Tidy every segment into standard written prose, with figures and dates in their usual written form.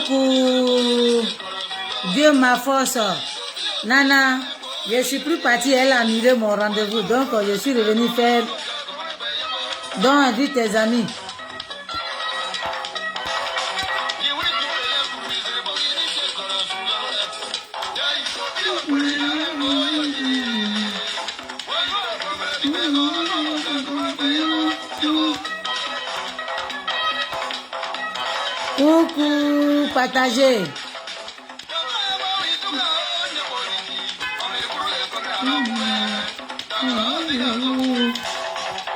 Coucou. Dieu ma force. Nana, je suis plus partie, elle a annulé mon rendez-vous. Donc, je suis revenue faire. Donc, invite tes amis. Coucou, partagez.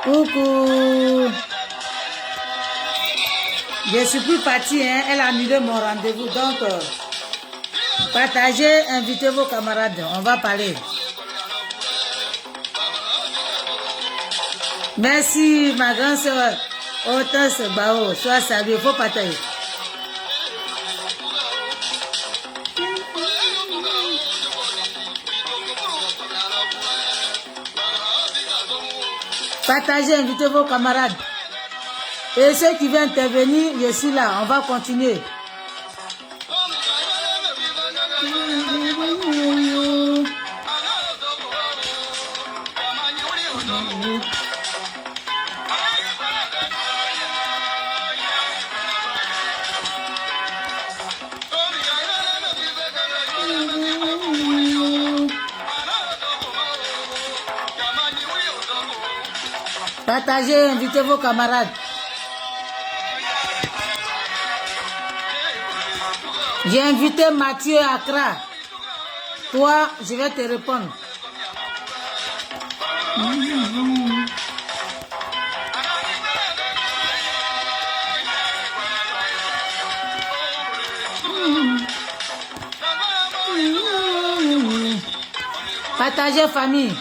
Coucou. Je suis plus partie, hein. Elle a annulé mon rendez-vous. Donc, partagez, invitez vos camarades. On va parler. Merci, ma grande soeur. Hortense Bao. Sois salué. Il faut partager. Partagez, invitez vos camarades. Et ceux qui veulent intervenir, je suis là. On va continuer. Partagez, invitez vos camarades. J'ai invité Mathieu Accra. Toi, je vais te répondre. Partagez, famille.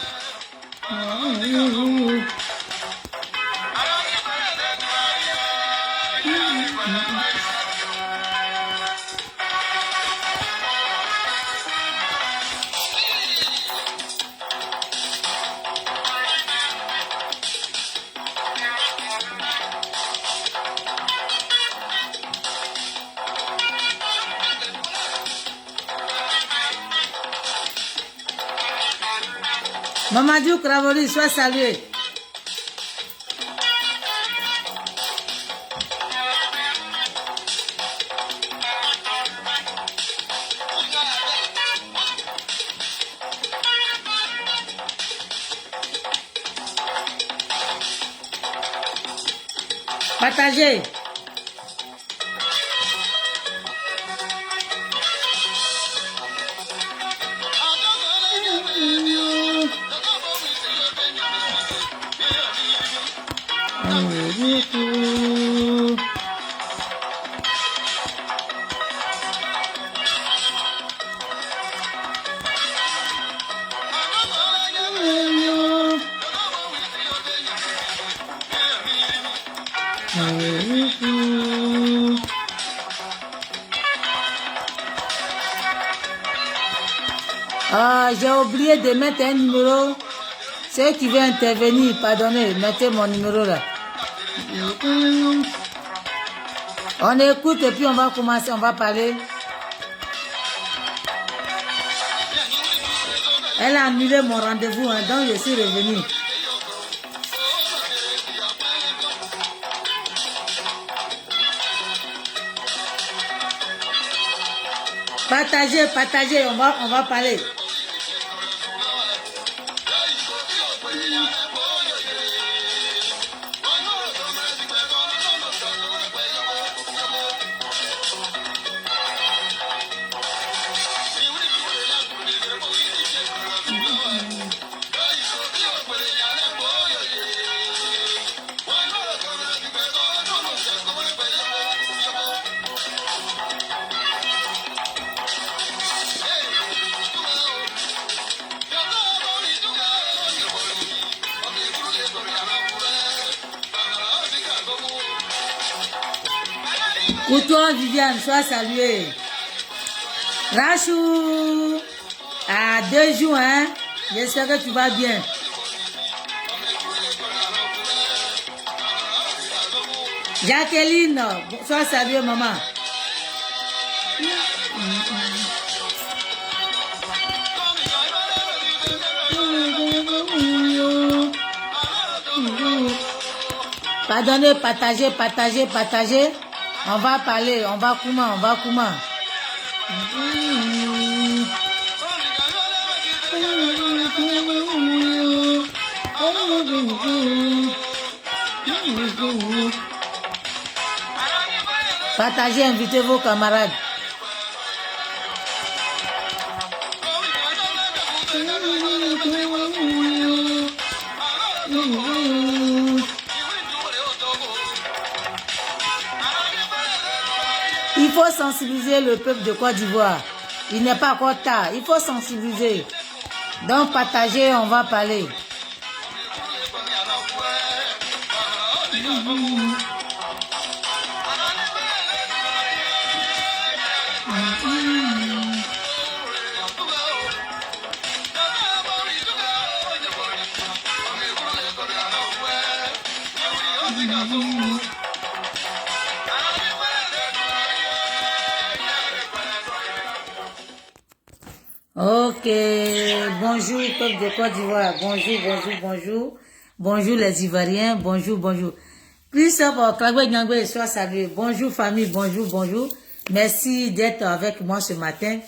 Mamadou Kravoli, sois salué. Partagez. Ah, j'ai oublié de mettre un numéro. Ceux qui veulent intervenir, pardonnez, mettez mon numéro là. On écoute et puis on va commencer, on va parler. Elle a annulé mon rendez-vous, hein, donc je suis revenue. Partagez, partagez, on va parler. Pour toi, Viviane, sois saluée. Rachou, à 2 jours, hein. J'espère que tu vas bien. Jacqueline, sois saluée, maman. Pardonnez, partagez, partagez, partagez. On va parler, on va comment, on va comment. Partagez, invitez vos camarades. Il faut sensibiliser le peuple de Côte d'Ivoire. Il n'est pas encore tard. Il faut sensibiliser. Donc, partagez, on va parler. Ok, bonjour peuple de Côte d'Ivoire, bonjour, bonjour, bonjour, bonjour les Ivoiriens, bonjour, bonjour. Christophe Klagwe Nyangwe, sois salué, bonjour famille, bonjour, bonjour. Merci d'être avec moi ce matin.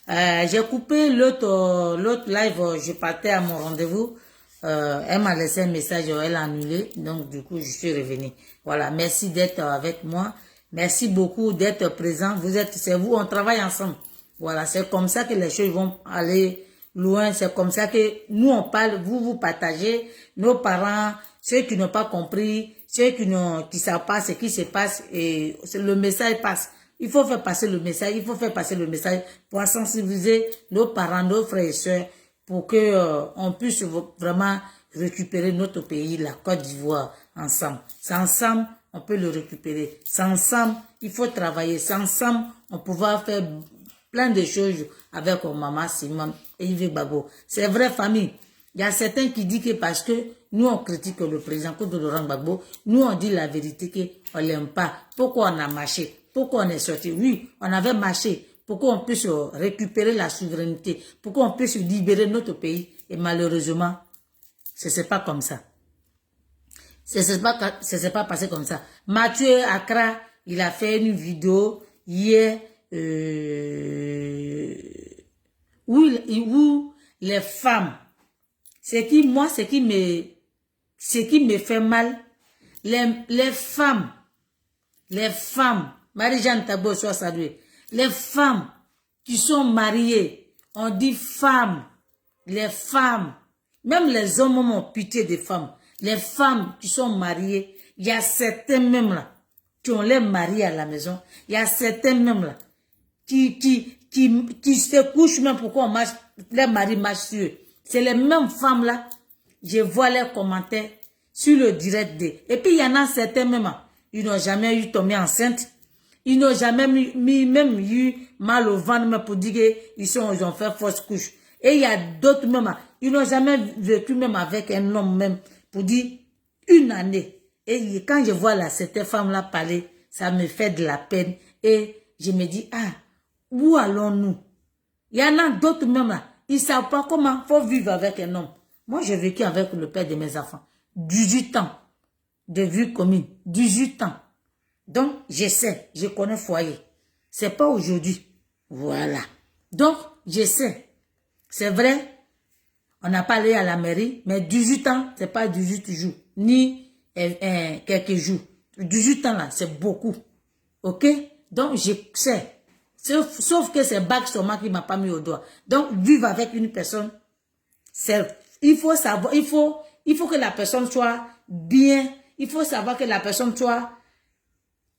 J'ai coupé l'autre live, je partais à mon rendez-vous. Elle m'a laissé un message, elle a annulé, donc du coup je suis revenu. Voilà, merci d'être avec moi, merci beaucoup d'être présent. C'est vous, on travaille ensemble. Voilà, c'est comme ça que les choses vont aller loin. C'est comme ça que nous, on parle, vous partagez, nos parents, ceux qui n'ont pas compris, ceux qui savent pas ce qui se passe, et le message passe. Il faut faire passer le message, il faut faire passer le message pour sensibiliser nos parents, nos frères et sœurs, pour que on puisse vraiment récupérer notre pays, la Côte d'Ivoire, ensemble. C'est ensemble, on peut le récupérer. C'est ensemble, il faut travailler. C'est ensemble, on pourra faire plein de choses avec maman Simone et Yves Gbagbo. C'est vrai, famille. Il y a certains qui disent que parce que nous, on critique le président Laurent Gbagbo, nous, on dit la vérité qu'on ne l'aime pas. Pourquoi on a marché? Pourquoi on est sorti? Oui, on avait marché. Pourquoi on puisse récupérer la souveraineté? Pourquoi on puisse libérer notre pays? Et malheureusement, ce n'est pas comme ça. Ce n'est pas passé comme ça. Mathieu Accra, il a fait une vidéo hier où les femmes, ce qui me fait mal, les femmes, Marie-Jeanne Tabo soit saluée, les femmes qui sont mariées, on dit femmes, les femmes, même les hommes ont pitié des femmes, les femmes qui sont mariées, il y a certains même là, qui ont les maris à la maison, il y a certains même là, qui se couchent même pourquoi on marche, les maris marchent sur eux. C'est les mêmes femmes là, je vois les commentaires sur le direct D. Et puis il y en a certains même, ils n'ont jamais eu tombé enceinte, ils n'ont jamais même eu mal au ventre même pour dire qu'ils ont fait fausse couche. Et il y a d'autres même, ils n'ont jamais vécu même avec un homme même pour dire une année. Et quand je vois là, cette femme-là parler, ça me fait de la peine. Et je me dis, ah, où allons-nous? Il y en a d'autres même là, ils ne savent pas comment il faut vivre avec un homme. Moi, j'ai vécu avec le père de mes enfants. 18 ans de vie commune. 18 ans. Donc, je sais, je connais foyer. C'est pas aujourd'hui. Voilà. Donc, je sais. C'est vrai, on n'a pas allé à la mairie, mais 18 ans, c'est pas 18 jours, ni quelques jours. 18 ans là, c'est beaucoup. Ok? Donc, je sais. Sauf que c'est bac seulement qui m'a pas mis au doigt. Donc, vivre avec une personne, il faut savoir, il faut que la personne soit bien. Il faut savoir que la personne soit,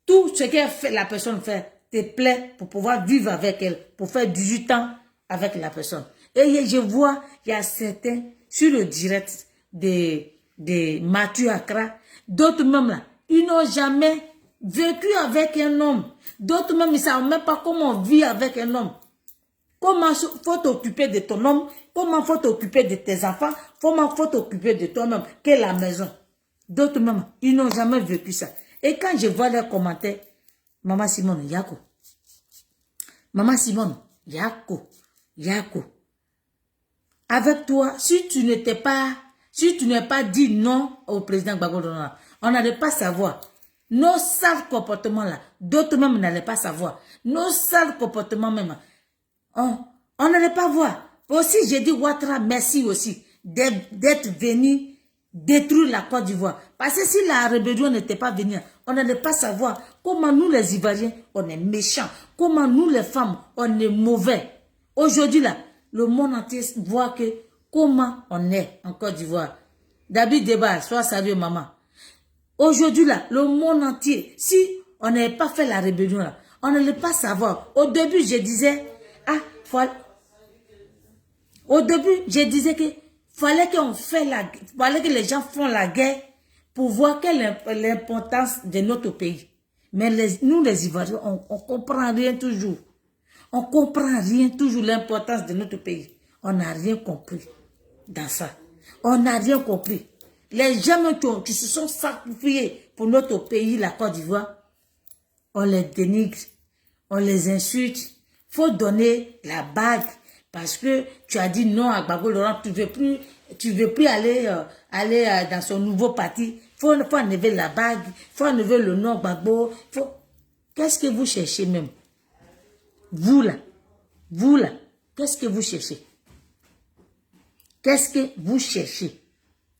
tout ce que la personne fait te plaît pour pouvoir vivre avec elle, pour faire 18 ans avec la personne. Et je vois, il y a certains sur le direct de Mathieu Accra, d'autres même là, ils n'ont jamais vécu avec un homme. D'autres même, ils ne savent même pas comment on vit avec un homme. Comment faut t'occuper de ton homme, comment faut t'occuper de tes enfants, comment faut t'occuper de toi-même, qu'est la maison. D'autres même, ils n'ont jamais vécu ça. Et quand je vois les commentaires, Maman Simone, Yako, Maman Simone, Yako, Yako. Avec toi, si tu n'es pas dit non au président Gbagbo, on n'allait pas savoir. Nos sales comportements là, d'autres même n'allaient pas savoir. Nos sales comportements même, on n'allait pas voir. Aussi, j'ai dit Ouattara, merci aussi d'être venu détruire la Côte d'Ivoire. Parce que si la rébellion n'était pas venue, on n'allait pas savoir comment nous les Ivoiriens, on est méchants. Comment nous les femmes, on est mauvais. Aujourd'hui là, le monde entier voit que comment on est en Côte d'Ivoire. David Débat, sois sérieux maman. Aujourd'hui là, le monde entier, si on n'avait pas fait la rébellion là, on n'allait pas savoir. Au début, je disais, que fallait que les gens font la guerre pour voir quelle est l'importance de notre pays. Mais nous les Ivoiriens, on comprend rien toujours. On comprend rien toujours l'importance de notre pays. On n'a rien compris dans ça. On n'a rien compris. Les gens qui se sont sacrifiés pour notre pays, la Côte d'Ivoire, on les dénigre, on les insulte. Il faut donner la bague parce que tu as dit non à Gbagbo Laurent, tu veux plus aller dans son nouveau parti. Faut enlever la bague, faut enlever le nom Gbagbo. Qu'est-ce que vous cherchez même? Vous là, qu'est-ce que vous cherchez? Qu'est-ce que vous cherchez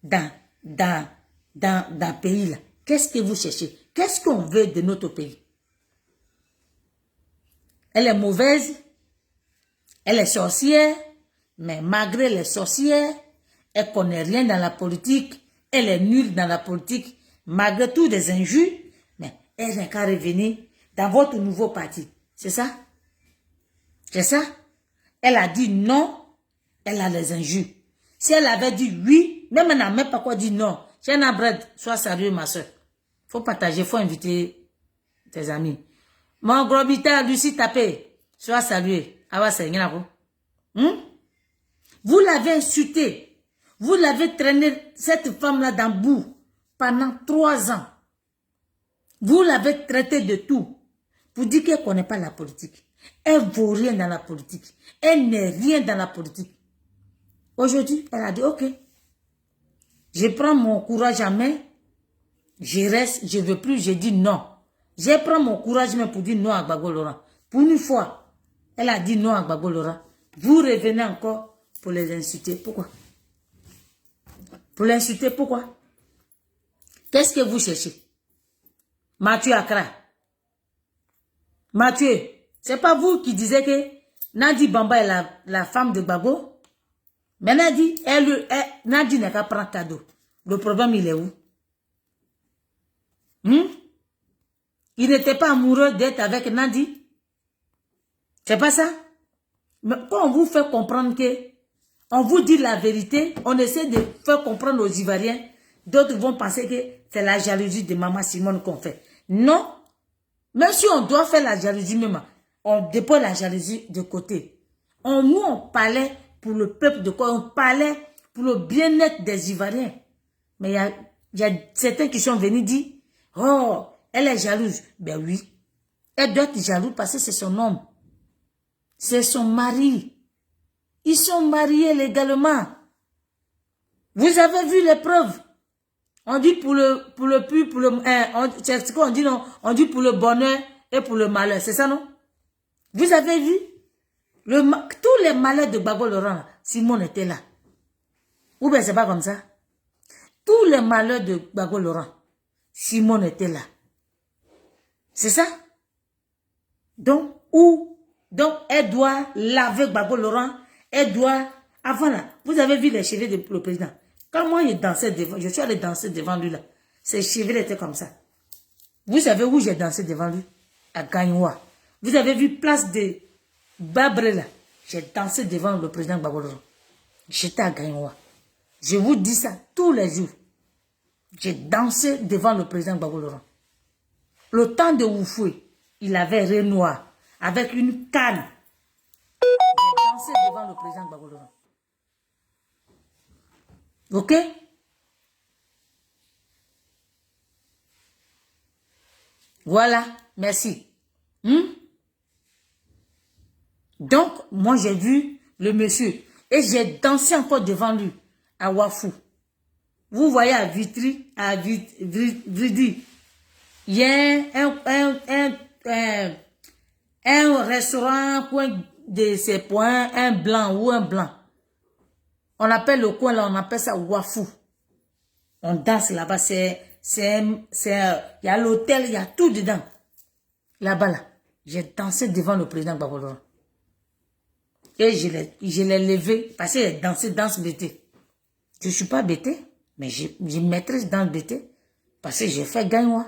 dans le pays là? Qu'est-ce que vous cherchez? Qu'est-ce qu'on veut de notre pays? Elle est mauvaise, elle est sorcière, mais malgré les sorcières, elle connaît rien dans la politique, elle est nulle dans la politique, malgré tout des injures, mais elle n'est qu'à revenir dans votre nouveau parti. C'est ça? C'est ça? Elle a dit non, elle a les injures. Si elle avait dit oui, même elle n'a même pas quoi dire non. Chena Bread, sois sérieux ma soeur. Faut partager, faut inviter tes amis. Mon gros bita, Lucie Tapé, sois salué. Vous l'avez insulté. Vous l'avez traîné, cette femme-là, dans le bout pendant 3 ans. Vous l'avez traité de tout. Pour dire qu'elle ne connaît pas la politique. Elle ne vaut rien dans la politique. Elle n'est rien dans la politique. Aujourd'hui, elle a dit, ok. Je prends mon courage en main. Je reste, je ne veux plus, je dis non. Je prends mon courage même pour dire non à Gbagbo Laurent. Pour une fois, elle a dit non à Gbagbo Laurent. Vous revenez encore pour les insulter. Pourquoi? Pour l'insulter, pourquoi? Qu'est-ce que vous cherchez? Mathieu Accra. Mathieu, c'est pas vous qui disiez que Nadi Bamba est la femme de Gbagbo? Mais Nadi n'a qu'à prendre cadeau. Le problème, il est où? Il n'était pas amoureux d'être avec Nadi. C'est pas ça? Mais quand on vous fait comprendre que on vous dit la vérité, on essaie de faire comprendre aux Ivoiriens, d'autres vont penser que c'est la jalousie de Maman Simone qu'on fait. Non. Même si on doit faire la jalousie même, on dépose la jalousie de côté. Nous, on parlait pour le peuple de quoi? On parlait pour le bien-être des Ivoiriens. Mais il y a certains qui sont venus dire, oh, elle est jalouse. Ben oui. Elle doit être jalouse parce que c'est son homme. C'est son mari. Ils sont mariés légalement. Vous avez vu les preuves. On dit c'est ce qu'on dit non? On dit pour le bonheur et pour le malheur. C'est ça non? Vous avez vu? Tous les malheurs de Gbagbo Laurent, Simone était là. Ou bien c'est pas comme ça? Tous les malheurs de Gbagbo Laurent, Simone était là. C'est ça? Donc, elle doit laver Gbagbo Laurent. Elle doit... Avant là, vous avez vu les cheveux du président. Quand moi, je dansais devant, je suis allé danser devant lui là. Ses cheveux étaient comme ça. Vous savez où j'ai dansé devant lui? À Gagnoua. Vous avez vu place de Babre là. J'ai dansé devant le président Gbagbo Laurent. J'étais à Gagnoua. Je vous dis ça tous les jours. J'ai dansé devant le président Gbagbo Laurent. Le temps de Oufoué, il avait Renoir avec une canne. J'ai dansé devant le président Gbagbo Laurent. Ok? Voilà, merci. Donc, moi, j'ai vu le monsieur et j'ai dansé encore devant lui à Wafou. Vous voyez à Vitry, à Vridi, il y a un restaurant, coin de ces points, un blanc ou un blanc. On appelle le coin là, on appelle ça Wafou. On danse là-bas, il y a l'hôtel, il y a tout dedans. Là-bas là, j'ai dansé devant le président Gbagbo Laurent. Et je l'ai levé parce qu'il a dansé danse bêtée. Je ne suis pas bêtée, mais je maîtrise dans le bêtée parce que j'ai fait gagner.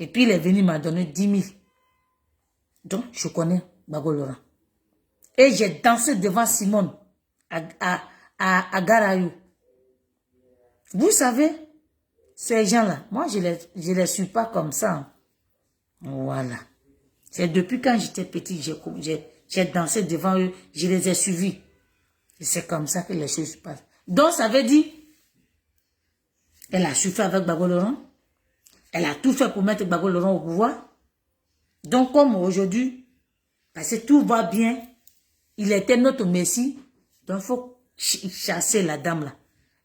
Et puis il est venu m'a donné 10 000. Donc je connais Gbagbo Laurent. Et j'ai dansé devant Simone à Garayou. Vous savez, ces gens-là, moi je les suis pas comme ça. Voilà. C'est depuis quand j'étais petit, j'ai dansé devant eux, je les ai suivis. Et c'est comme ça que les choses se passent. Donc, ça veut dire, elle a su faire avec Gbagbo Laurent. Elle a tout fait pour mettre Gbagbo Laurent au pouvoir. Donc, comme aujourd'hui, parce que tout va bien, il était notre messie, donc il faut chasser la dame là.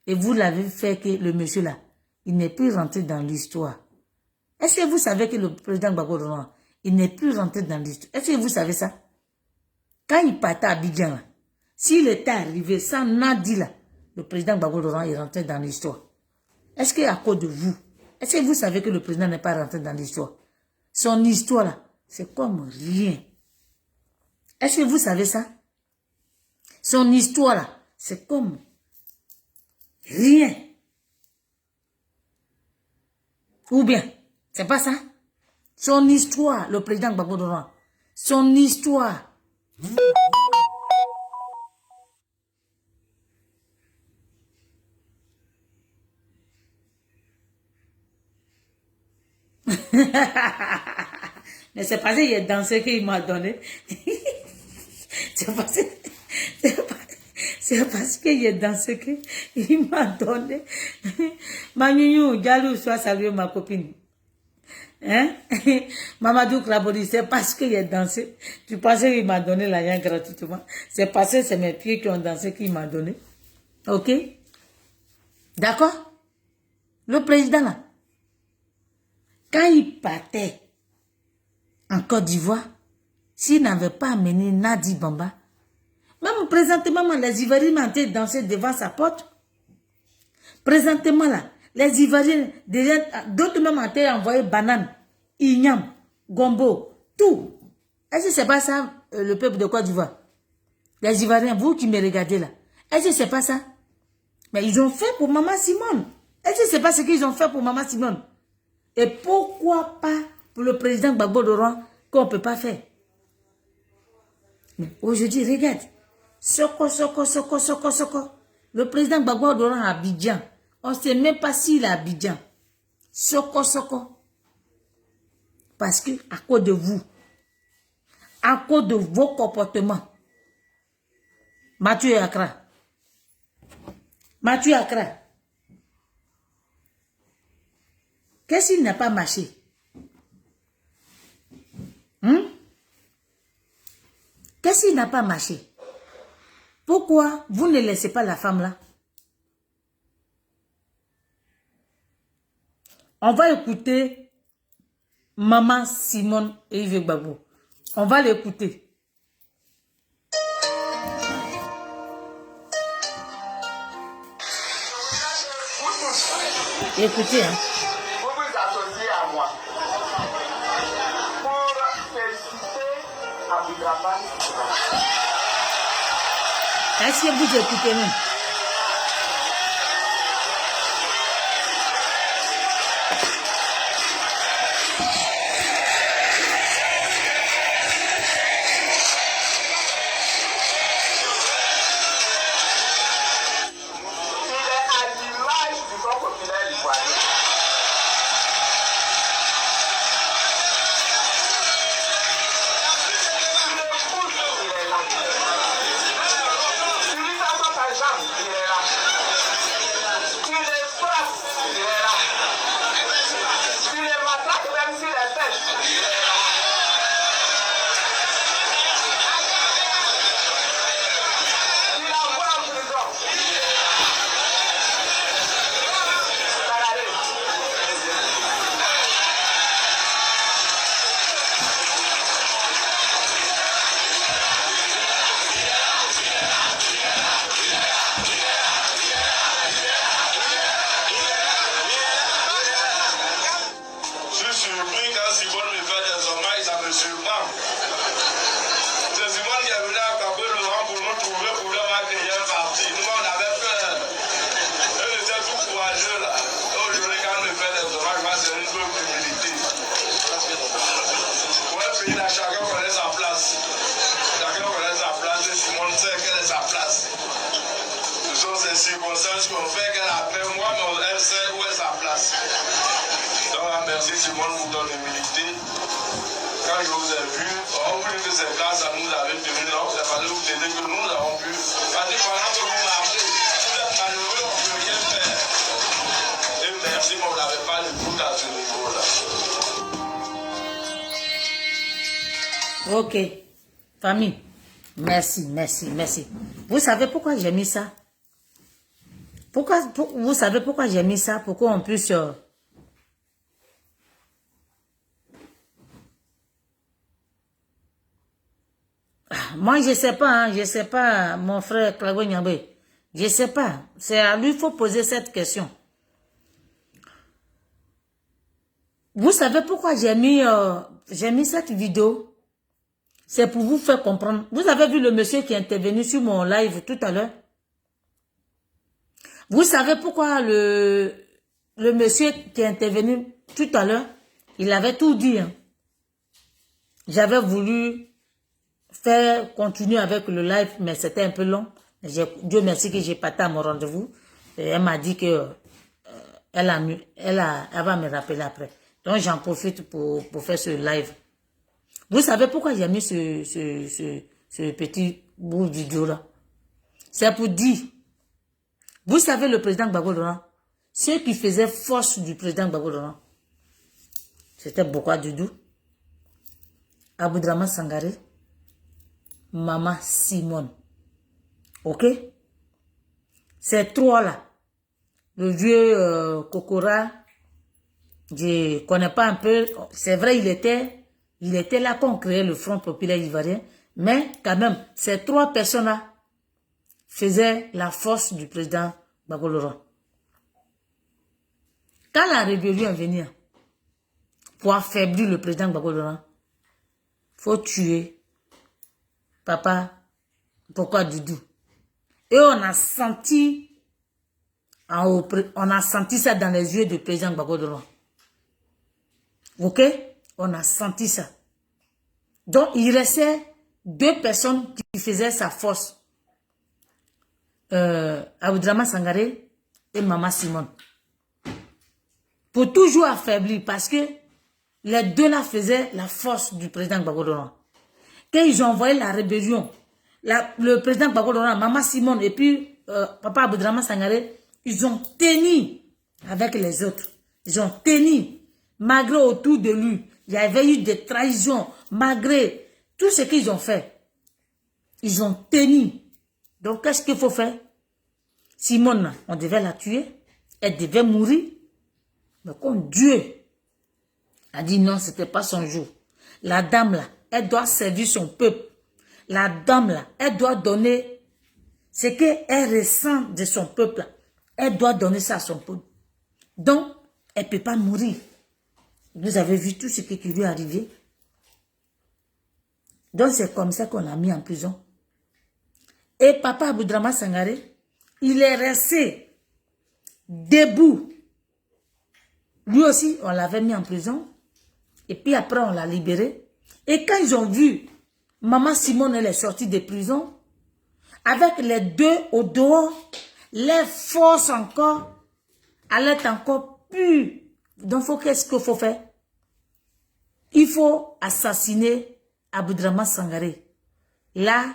Et vous l'avez fait que le monsieur là, il n'est plus rentré dans l'histoire. Est-ce que vous savez que le président Gbagbo Laurent, il n'est plus rentré dans l'histoire? Est-ce que vous savez ça? Quand il partait à Abidjan là, s'il était arrivé sans Nadi là, le président Gbagbo Laurent est rentré dans l'histoire. Est-ce qu'à cause de vous, est-ce que vous savez que le président n'est pas rentré dans l'histoire? Son histoire là, c'est comme rien. Est-ce que vous savez ça? Son histoire là, c'est comme rien. Ou bien, c'est pas ça? Son histoire, le président Gbagbo Laurent, son histoire. Mais c'est parce qu'il a dansé qu'il m'a donné. C'est parce qu'il a dansé qu'il m'a donné. Manu, Diallo, soit salué ma copine. Hein? Mamadou Krabodi, c'est parce qu'il a dansé. Tu pensais qu'il m'a donné l'argent gratuitement. C'est parce que c'est mes pieds qui ont dansé qu'il m'a donné. Ok? D'accord? Le président là, quand il partait en Côte d'Ivoire, s'il n'avait pas amené Nadi Bamba, même présentement, les Ivoiriens m'ont dansé devant sa porte. Présentement là, les Ivoiriens, d'autres même ont envoyé banane, ignam, gombo, tout. Est-ce que c'est pas ça le peuple de Côte d'Ivoire? Les Ivoiriens, vous qui me regardez là, est-ce que c'est pas ça? Mais ils ont fait pour Maman Simone. Est-ce que c'est pas ce qu'ils ont fait pour Maman Simone? Et pourquoi pas pour le président Gbagbo Laurent qu'on ne peut pas faire? Mais aujourd'hui, regarde. Soko. Le président Gbagbo Laurent à Abidjan. On ne sait même pas s'il est à Abidjan. Soko. Parce que à cause de vous, à cause de vos comportements, Mathieu Accra. Qu'est-ce qu'il n'a pas marché? Qu'est-ce qu'il n'a pas marché? Pourquoi vous ne laissez pas la femme là? On va écouter Maman Simone et Yves Gbagbo. On va l'écouter. Écoutez, hein. Vous vous associez à moi pour féliciter Aboudraman. Est-ce que vous écoutez même? circonstances qu'on fait qu'elle appelle moi, mais elle sait où est sa place. Donc, merci Simone pour ton humilité. Quand je vous ai vu, on vous dit que c'est grâce à nous avez tenu, non, c'est parce que vous t'aidez que nous avons pu. Parce que pendant que vous marchez, vous êtes malheureux, on ne peut rien faire. Et merci, mais on n'avait pas le doute à ce niveau-là. Ok, famille, merci. Vous savez pourquoi j'ai mis ça? Vous savez pourquoi j'ai mis ça? Pourquoi on puisse... Moi, je sais pas, mon frère Klago Nyambe. Je sais pas. C'est à lui qu'il faut poser cette question. Vous savez pourquoi j'ai mis cette vidéo? C'est pour vous faire comprendre. Vous avez vu le monsieur qui est intervenu sur mon live tout à l'heure? Vous savez pourquoi le monsieur qui est intervenu tout à l'heure, il avait tout dit. Hein? J'avais voulu faire continuer avec le live, mais c'était un peu long. Dieu merci que j'ai pas été à mon rendez-vous. Elle m'a dit que elle va me rappeler après. Donc j'en profite pour faire ce live. Vous savez pourquoi j'ai mis ce petit bout de vidéo là? C'est pour dire, vous savez le président Gbagbo Laurent, ceux qui faisaient force du président Gbagbo Laurent, c'était Bokwa Doudou, Aboudraman Sangaré, Maman Simone. Ok? Ces trois-là, le vieux Kokora, je connais pas un peu, c'est vrai, il était là quand on créait le Front Populaire Ivoirien, mais quand même, ces trois personnes-là faisaient la force du président Gbagbo Laurent. Quand la rébellion est venue, pour affaiblir le président Gbagbo Laurent, il faut tuer Papa Bokwa Doudou. Et on a senti ça dans les yeux du président Gbagbo Laurent. Ok? On a senti ça. Donc, il restait deux personnes qui faisaient sa force. Aboudraman Sangaré et Maman Simone. Pour toujours affaiblir, parce que les deux là faisaient la force du président Gbagbo Laurent. Quand ils ont envoyé la rébellion, le président Gbagbo Laurent, Maman Simone et puis Papa Aboudraman Sangaré, ils ont tenu avec les autres. Ils ont tenu. Malgré autour de lui, il y avait eu des trahisons. Malgré tout ce qu'ils ont fait, ils ont tenu. Donc, qu'est-ce qu'il faut faire? Simone, on devait la tuer. Elle devait mourir. Mais comme Dieu a dit non, ce n'était pas son jour. La dame là, elle doit servir son peuple. La dame là, elle doit donner ce qu'elle ressent de son peuple. Elle doit donner ça à son peuple. Donc, elle ne peut pas mourir. Vous avez vu tout ce qui lui est arrivé. Donc, c'est comme ça qu'on l'a mis en prison. Et Papa Aboudraman Sangaré, il est resté debout. Lui aussi, on l'avait mis en prison. Et puis après, on l'a libéré. Et quand ils ont vu, Maman Simone, elle est sortie de prison, avec les deux au dehors, les forces encore, elle est encore pure. Donc, qu'est-ce qu'il faut faire? Il faut assassiner Aboudraman Sangaré. Là,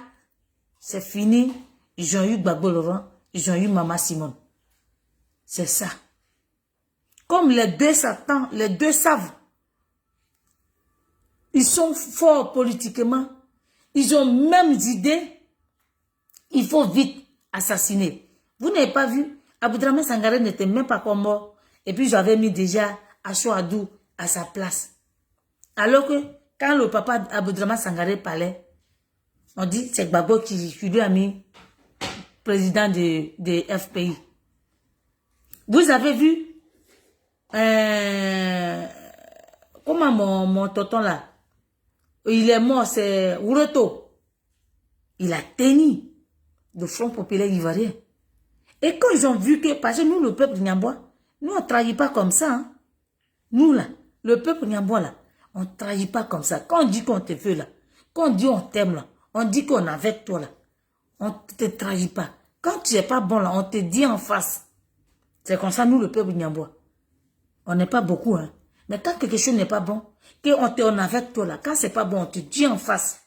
c'est fini. Ils ont eu Gbagbo Laurent, ils ont eu Maman Simone. C'est ça. Comme les deux Satan, les deux savent. Ils sont forts politiquement. Ils ont mêmes idées. Il faut vite assassiner. Vous n'avez pas vu? Aboudraman Sangaré n'était même pas comme mort. Et puis j'avais mis déjà Achouadou à sa place. Alors que quand le papa Aboudraman Sangaré parlait, on dit c'est Gbagbo qui lui a mis président de FPI. Vous avez vu comment mon tonton là, il est mort, c'est Oureto. Il a tenu le Front Populaire Ivoirien. Et quand ils ont vu que, parce que nous, le peuple Nyambois, nous, on ne trahit pas comme ça. Hein. Nous, là, le peuple Nyambois, là, on ne trahit pas comme ça. Quand on dit qu'on te veut, là, quand on dit on t'aime, là, on dit qu'on est avec toi, là, on ne te trahit pas. Quand tu n'es pas bon là, on te dit en face. C'est comme ça, nous, le peuple Nyambois. On n'est pas beaucoup, hein. Mais quand quelque chose n'est pas bon, qu'on est avec toi là, quand c'est pas bon, on te dit en face.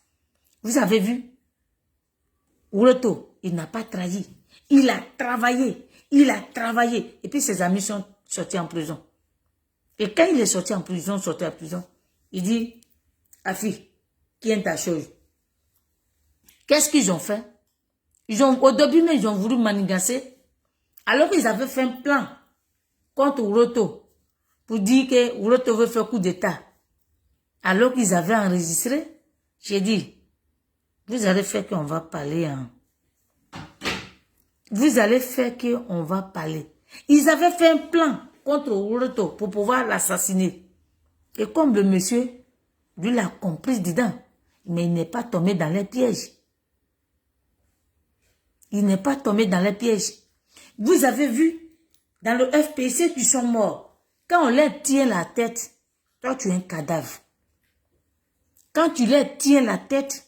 Vous avez vu? Oureto, il n'a pas trahi. Il a travaillé. Il a travaillé. Et puis ses amis sont sortis en prison. Et quand il est sorti en prison, il dit, Afi, qui est ta chose? Qu'est-ce qu'ils ont fait? Au début, ils ont voulu manigancer. Alors qu'ils avaient fait un plan contre Oureto pour dire que Oureto veut faire coup d'État. Alors qu'ils avaient enregistré, j'ai dit, vous allez faire qu'on va parler. Hein. Vous allez faire qu'on va parler. Ils avaient fait un plan contre Oureto pour pouvoir l'assassiner. Et comme le monsieur, lui l'a compris dedans, mais il n'est pas tombé dans les pièges. Il n'est pas tombé dans les pièges. Vous avez vu, dans le FPC, qui sont morts. Quand on leur tient la tête, toi, tu es un cadavre. Quand tu leur tiens la tête,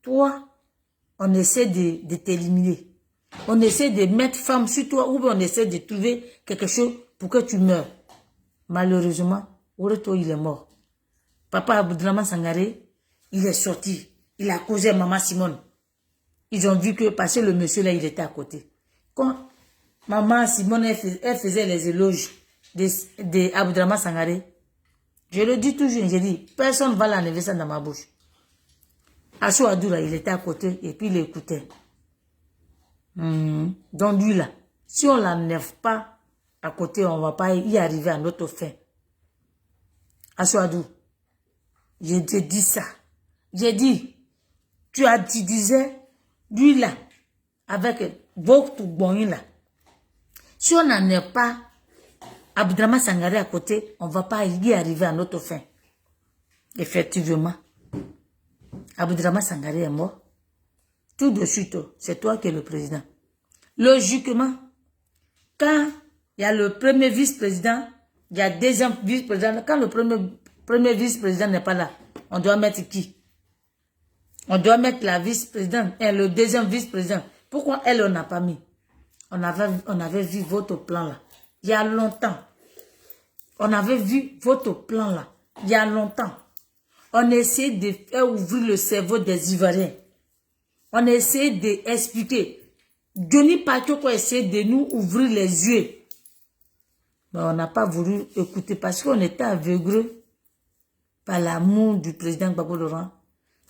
toi, on essaie de t'éliminer. On essaie de mettre femme sur toi ou on essaie de trouver quelque chose pour que tu meurs. Malheureusement, Oureto, il est mort. Papa Aboudraman Sangaré, il est sorti. Il a causé maman Simone. Ils ont vu que, parce que le monsieur là, il était à côté. Quand maman Simone, elle faisait les éloges de Aboudraman Sangaré, je le dis toujours, je dis, personne ne va l'enlever ça dans ma bouche. Assou Adoura, il était à côté et puis il écoutait. Donc lui là, si on ne l'enlève pas à côté, on ne va pas y arriver à notre fin. Assou Adou, je te dis ça. J'ai dit, tu disais, lui là, avec votre bon là, si on n'en est pas Aboudraman Sangaré à côté, on ne va pas y arriver à notre fin. Effectivement, Aboudraman Sangaré est mort. Tout de suite, c'est toi qui es le président. Logiquement, quand il y a le premier vice-président, il y a deuxième vice-président. Quand le premier vice-président n'est pas là, on doit mettre qui? On doit mettre la vice-présidente et le deuxième vice-président. Pourquoi elle, on n'a pas mis? On avait vu votre plan là. Il y a longtemps. On avait vu votre plan là. Il y a longtemps. On essaie de faire ouvrir le cerveau des Ivoiriens. On essaie d'expliquer. Johnny Pacho essaie de nous ouvrir les yeux. Mais on n'a pas voulu écouter parce qu'on était aveuglés par l'amour du président Gbagbo Laurent.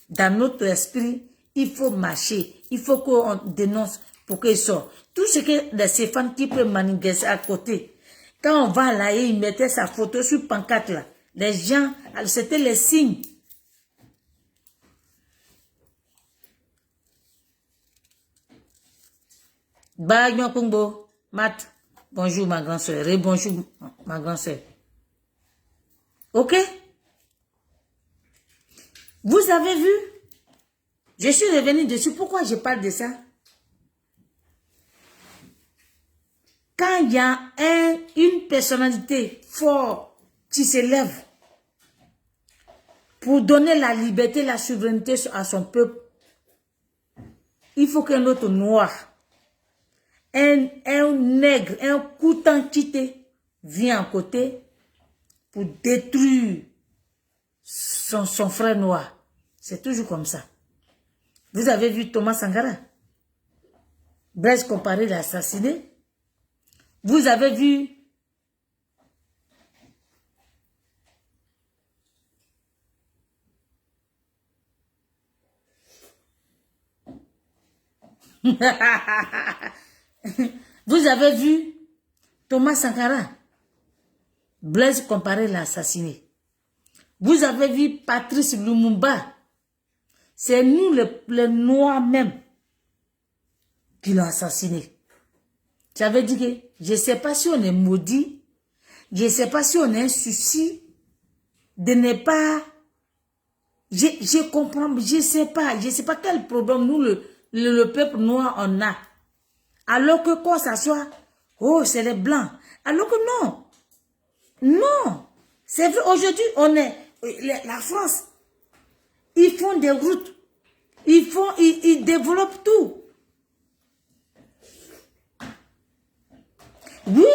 Dans notre esprit, il faut marcher. Il faut qu'on dénonce pour qu'il sorte. Tout ce que ces femmes qui peuvent manigancer à côté. Quand on va là et il mettait sa photo sur pancarte là. Les gens, c'était les signes. Bagnon Kumbo, Mat, bonjour ma grande soeur, et bonjour ma grande soeur. Ok? Vous avez vu? Je suis revenu dessus. Pourquoi je parle de ça? Quand il y a une personnalité forte qui se lève pour donner la liberté, la souveraineté à son peuple, il faut qu'un autre noir, un nègre, un coutant quitté vient à côté pour détruire son frère noir. C'est toujours comme ça. Vous avez vu Thomas Sankara? Blaise Compaoré l'a assassiné. Vous avez vu vous avez vu Thomas Sankara? Blaise Compaoré l'a assassiné. Vous avez vu Patrice Lumumba? C'est nous les Noirs même qui l'ont assassiné. J'avais dit que je ne sais pas si on est maudit, je ne sais pas si on a un souci de ne pas... Je comprends, je ne sais pas quel problème nous, le peuple noir, on a. Alors que quand ça soit, oh, c'est les blancs. Alors que non. Non. C'est vrai, aujourd'hui, on est, la France, ils font des routes. Ils développent tout. Oui.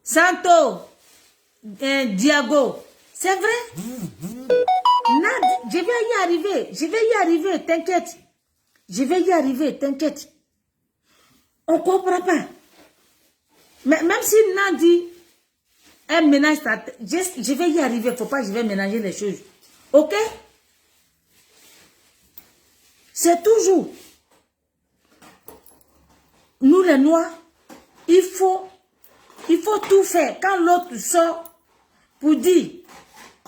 Santo, Diago, c'est vrai. Je vais y arriver. Je vais y arriver, t'inquiète. Je vais y arriver, t'inquiète. On ne comprend pas. Mais même si Nadi, elle ménage ta tête, je vais y arriver. Il ne faut pas que je vais ménager les choses. Ok? C'est toujours. Nous les Noirs, il faut tout faire. Quand l'autre sort pour dire,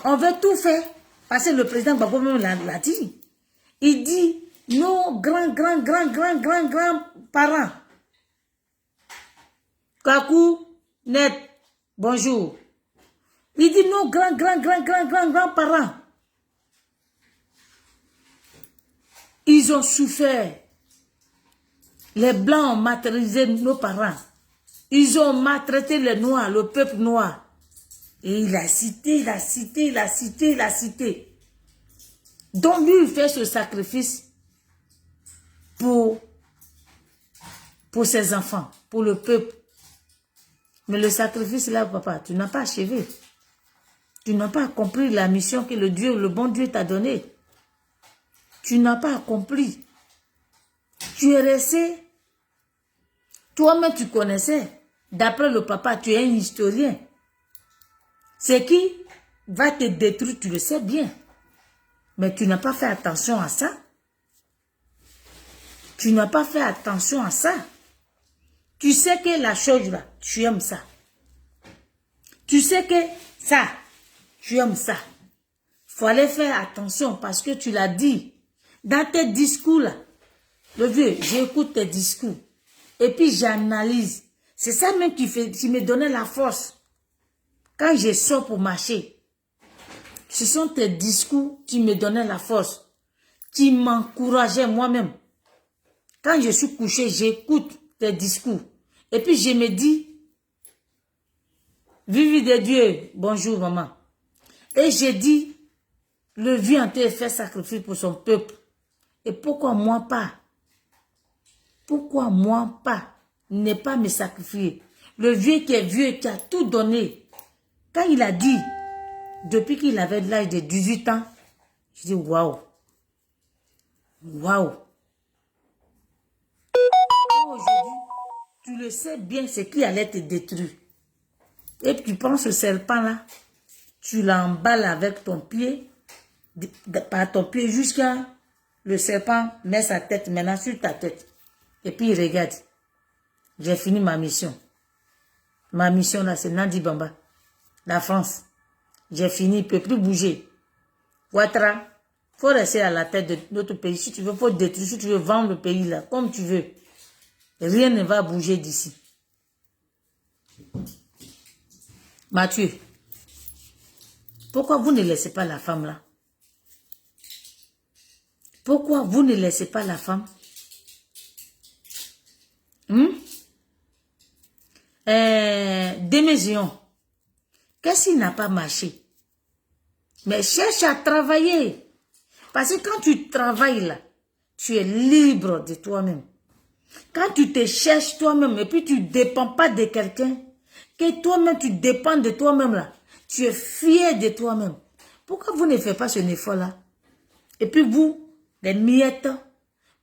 on veut tout faire. Parce que le président Gbagbo même l'a dit. Il dit, nos grands-parents. Kakou, Net, bonjour. Il dit, nos grands-parents. Ils ont souffert. Les Blancs ont martyrisé nos parents. Ils ont maltraité les Noirs, le peuple noir. Et il a cité. Donc lui, il fait ce sacrifice pour ses enfants, pour le peuple. Mais le sacrifice là, papa, tu n'as pas achevé. Tu n'as pas accompli la mission que le bon Dieu t'a donnée. Tu n'as pas accompli. Tu es resté. Toi-même, tu connaissais. D'après le papa, tu es un historien. Ce qui va te détruire, tu le sais bien. Mais tu n'as pas fait attention à ça. Tu n'as pas fait attention à ça. Tu sais que la chose là, tu aimes ça. Tu sais que ça, tu aimes ça. Il fallait faire attention parce que tu l'as dit. Dans tes discours là, le vieux, j'écoute tes discours. Et puis j'analyse. C'est ça même qui me donnait la force. Quand je sors pour marcher, ce sont tes discours qui me donnaient la force, qui m'encourageaient moi-même. Quand je suis couché, j'écoute tes discours. Et puis je me dis, vive de Dieu, bonjour maman. Et j'ai dit, le vieux en train fait sacrifice pour son peuple. Et pourquoi moi pas? Pourquoi moi pas? Ne pas me sacrifier. Le vieux qui est vieux, qui a tout donné. Quand il a dit, depuis qu'il avait l'âge de 18 ans, je dis waouh. Waouh. Aujourd'hui, tu le sais bien ce qui allait te détruire. Et puis tu prends ce serpent-là, tu l'emballes avec ton pied, par ton pied jusqu'à le serpent met sa tête maintenant sur ta tête. Et puis il regarde. J'ai fini ma mission. Ma mission là, c'est Nandi Bamba. La France. J'ai fini, il ne peut plus bouger. Ouattara, il faut rester à la tête de notre pays. Si tu veux, il faut détruire, si tu veux vendre le pays là, comme tu veux. Rien ne va bouger d'ici. Mathieu, pourquoi vous ne laissez pas la femme là? Pourquoi vous ne laissez pas la femme? Démézion, qu'est-ce qui n'a pas marché? Mais cherche à travailler. Parce que quand tu travailles là, tu es libre de toi-même. Quand tu te cherches toi-même et puis tu ne dépends pas de quelqu'un, que toi-même tu dépends de toi-même là, tu es fier de toi-même. Pourquoi vous ne faites pas ce effort-là? Et puis vous, les miettes,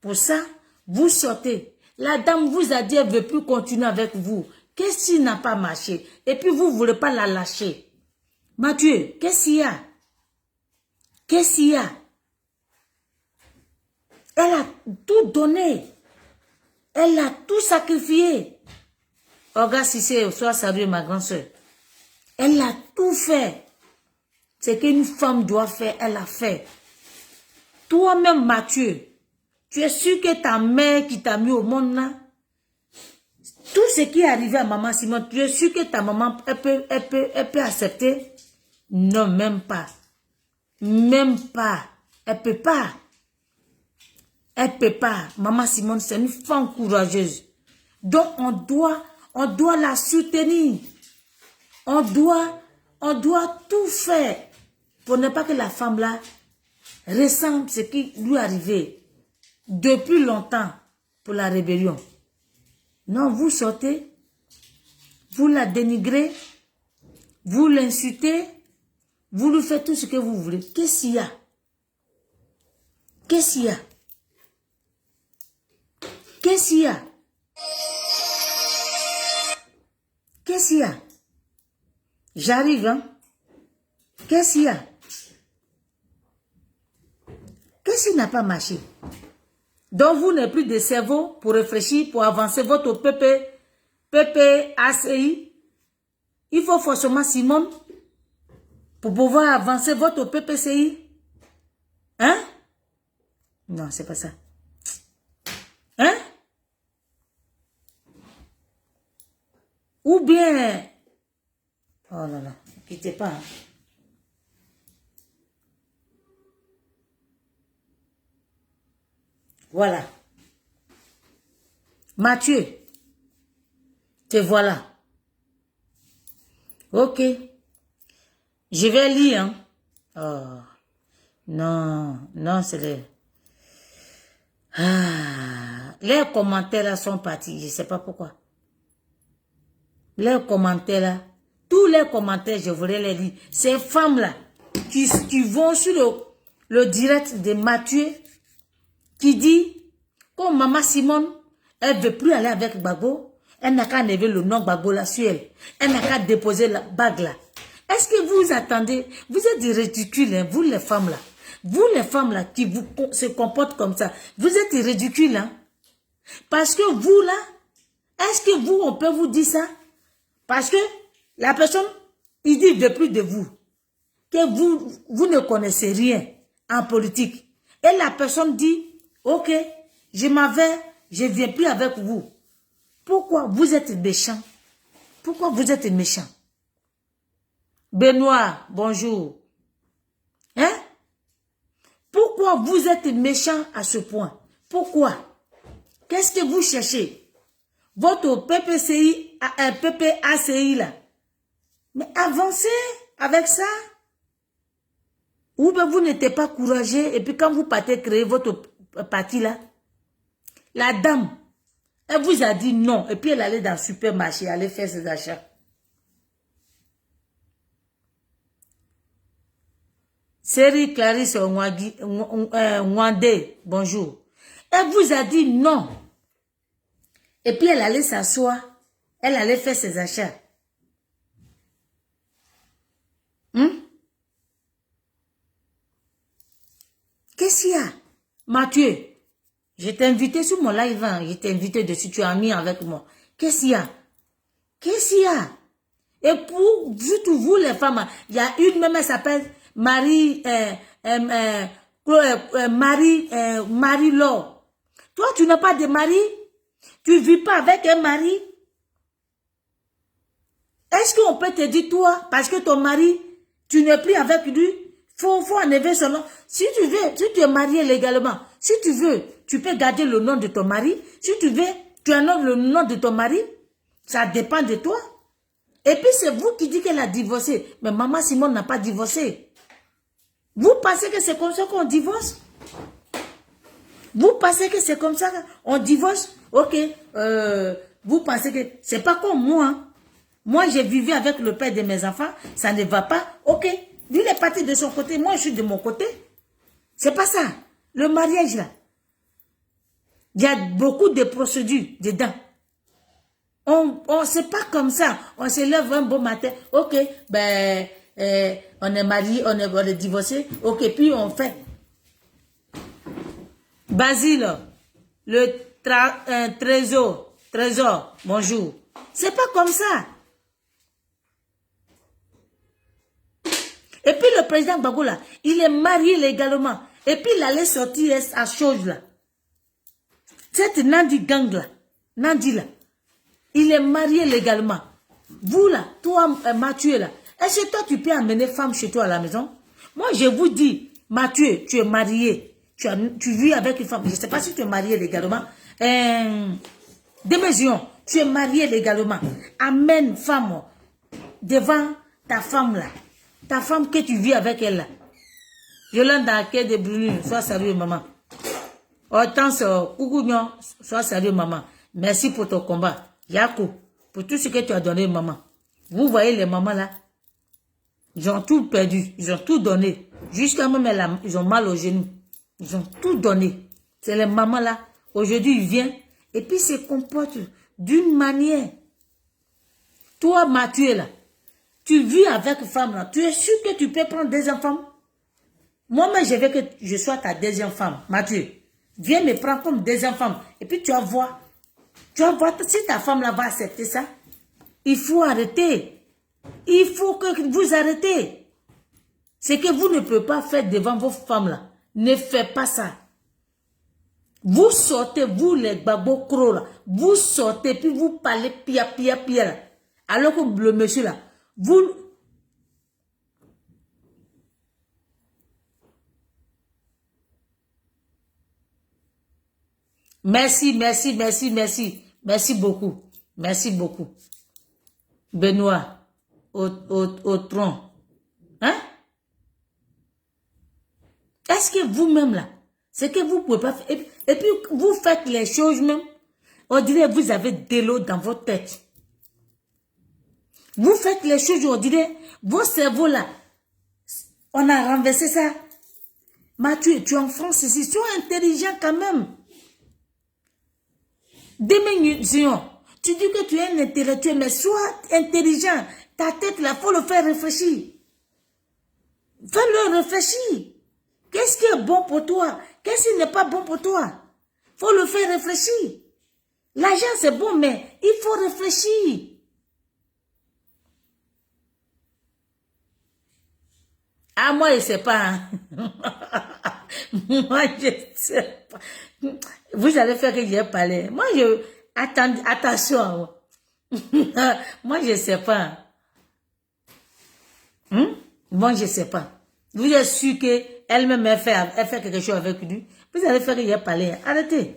pour ça, vous sortez. La dame vous a dit, elle ne veut plus continuer avec vous. Qu'est-ce qui n'a pas marché? Et puis vous ne voulez pas la lâcher. Mathieu, qu'est-ce qu'il y a? Qu'est-ce qu'il y a? Elle a tout donné. Elle a tout sacrifié. Regarde si c'est soir salué ma grande soeur. Elle a tout fait. Ce qu'une femme doit faire, elle a fait. Toi-même, Mathieu, tu es sûr que ta mère qui t'a mis au monde là, tout ce qui est arrivé à maman Simone, tu es sûr que ta maman, elle peut accepter? Non, même pas. Même pas. Elle peut pas. Elle peut pas. Maman Simone, c'est une femme courageuse. Donc, on doit la soutenir. On doit tout faire pour ne pas que la femme là ressemble ce qui lui est arrivé depuis longtemps pour la rébellion. Non, vous sortez, vous la dénigrez, vous l'insultez, vous lui faites tout ce que vous voulez. Qu'est-ce qu'il y a? Qu'est-ce qu'il y a? Qu'est-ce qu'il y a? Qu'est-ce qu'il y a? J'arrive, hein? Qu'est-ce qu'il y a? Qu'est-ce qui n'a pas marché? Donc, vous n'avez plus de cerveau pour réfléchir, pour avancer votre PPACI. Il faut forcément Simone pour pouvoir avancer votre PPCI. Hein? Non, c'est pas ça. Hein? Ou bien... Oh là là, ne quittez pas. Hein? Voilà. Mathieu, te voilà. Ok. Je vais lire. Hein? Oh. Non, non, c'est les... Les commentaires là sont partis. Je ne sais pas pourquoi. Les commentaires là, tous les commentaires, je voudrais les lire. Ces femmes-là qui vont sur le direct de Mathieu, qui dit, comme maman Simone, elle ne veut plus aller avec Gbagbo, elle n'a qu'à enlever le nom Gbagbo là sur elle. Elle n'a qu'à déposer la bague là. Est-ce que vous attendez? Vous êtes des ridicules, hein, vous les femmes là. Vous les femmes là qui se comportent comme ça, vous êtes ridicules. Hein? Parce que vous là, est-ce que vous, on peut vous dire ça? Parce que la personne, il dit de plus de vous, que vous ne connaissez rien en politique. Et la personne dit, ok, je ne viens plus avec vous. Pourquoi vous êtes méchant? Pourquoi vous êtes méchant? Benoît, bonjour. Hein? Pourquoi vous êtes méchant à ce point? Pourquoi? Qu'est-ce que vous cherchez? Votre PPCI, PPACI là. Mais avancez avec ça. Ou bien vous n'êtes pas courageux et puis quand vous partez créer votre parti là, la dame, elle vous a dit non et puis elle allait dans le supermarché, aller faire ses achats. Série Clarisse Nwandé, bonjour. Elle vous a dit non. Et puis elle allait s'asseoir, elle allait faire ses achats. Qu'est-ce qu'il y a? Mathieu, je t'ai invité sur mon live, hein. Je t'ai invité dessus, tu as mis avec moi. Qu'est-ce qu'il y a? Qu'est-ce qu'il y a? Et pour surtout vous les femmes, il y a une même, elle s'appelle Marie-Laure. Toi, tu n'as pas de mari? Tu ne vis pas avec un mari? Est-ce qu'on peut te dire, toi, parce que ton mari, tu n'es plus avec lui, faut enlever son nom. Si tu veux, si tu es marié légalement, si tu veux, tu peux garder le nom de ton mari. Si tu veux, tu annonces le nom de ton mari. Ça dépend de toi. Et puis c'est vous qui dites qu'elle a divorcé. Mais maman Simone n'a pas divorcé. Vous pensez que c'est comme ça qu'on divorce? Vous pensez que c'est comme ça qu'on divorce? Ok. Vous pensez que c'est pas comme moi. Hein? Moi, j'ai vécu avec le père de mes enfants. Ça ne va pas. Ok. Lui, il est parti de son côté. Moi, je suis de mon côté. C'est pas ça. Le mariage, là. Il y a beaucoup de procédures dedans. C'est pas comme ça. On se lève un beau matin. Ok, ben, on est marié, on est divorcé. Ok, puis on fait. Basile, le trésor, bonjour. C'est pas comme ça. Et puis le président Gbagbo là, il est marié légalement. Et puis il allait sortir à chose là. Cette Nandi gang là, Nandi là, il est marié légalement. Vous là, toi Mathieu là, est-ce que toi tu peux amener femme chez toi à la maison? Moi je vous dis, Mathieu, tu es marié. Tu vis avec une femme. Je ne sais pas si tu es marié légalement. Démésion, tu es marié légalement. Amène femme devant ta femme là. Ta femme que tu vis avec elle là. Yolande Ake de Bruni, sois sérieux maman. Hortense, coucou, sois sérieux maman. Merci pour ton combat. Yako, pour tout ce que tu as donné, maman. Vous voyez les mamans là? Ils ont tout perdu. Ils ont tout donné. Jusqu'à même, ils ont mal aux genoux. Ils ont tout donné. C'est les mamans là. Aujourd'hui, ils viennent et puis ils se comportent d'une manière. Toi, Mathieu là, tu vis avec femme là. Tu es sûr que tu peux prendre des enfants? Moi-même, je veux que je sois ta deuxième femme. Mathieu, viens me prendre comme deuxième femme. Et puis tu vas voir. Tu vas voir si ta femme là va accepter ça. Il faut arrêter. Il faut que vous arrêtez. Ce que vous ne pouvez pas faire devant vos femmes là. Ne faites pas ça. Vous sortez, vous les babocros là. Vous sortez, puis vous parlez pia là. Alors que le monsieur là, vous... Merci, merci, merci, merci. Merci beaucoup. Merci beaucoup. Benoît, au tronc. Hein? Est-ce que vous-même là, c'est que vous pouvez pas faire, et puis vous faites les choses même, on dirait que vous avez de l'eau dans votre tête. Vous faites les choses, on dirait, vos cerveaux là, on a renversé ça. Mathieu, tu es en France ici, sois intelligent quand même. Diminution. Tu dis que tu es un intellectuel, mais sois intelligent. Ta tête là, faut le faire réfléchir. Fais-le réfléchir. Qu'est-ce qui est bon pour toi? Qu'est-ce qui n'est pas bon pour toi? Faut le faire réfléchir. L'argent c'est bon, mais il faut réfléchir. Ah, moi je sais pas. Hein? Moi je sais pas. Vous allez faire que j'ai parlé. Moi je... Attention. Moi je sais pas. Moi je sais pas. Vous êtes sûr qu'elle-même elle fait quelque chose avec lui. Vous allez faire que j'ai parlé. Arrêtez.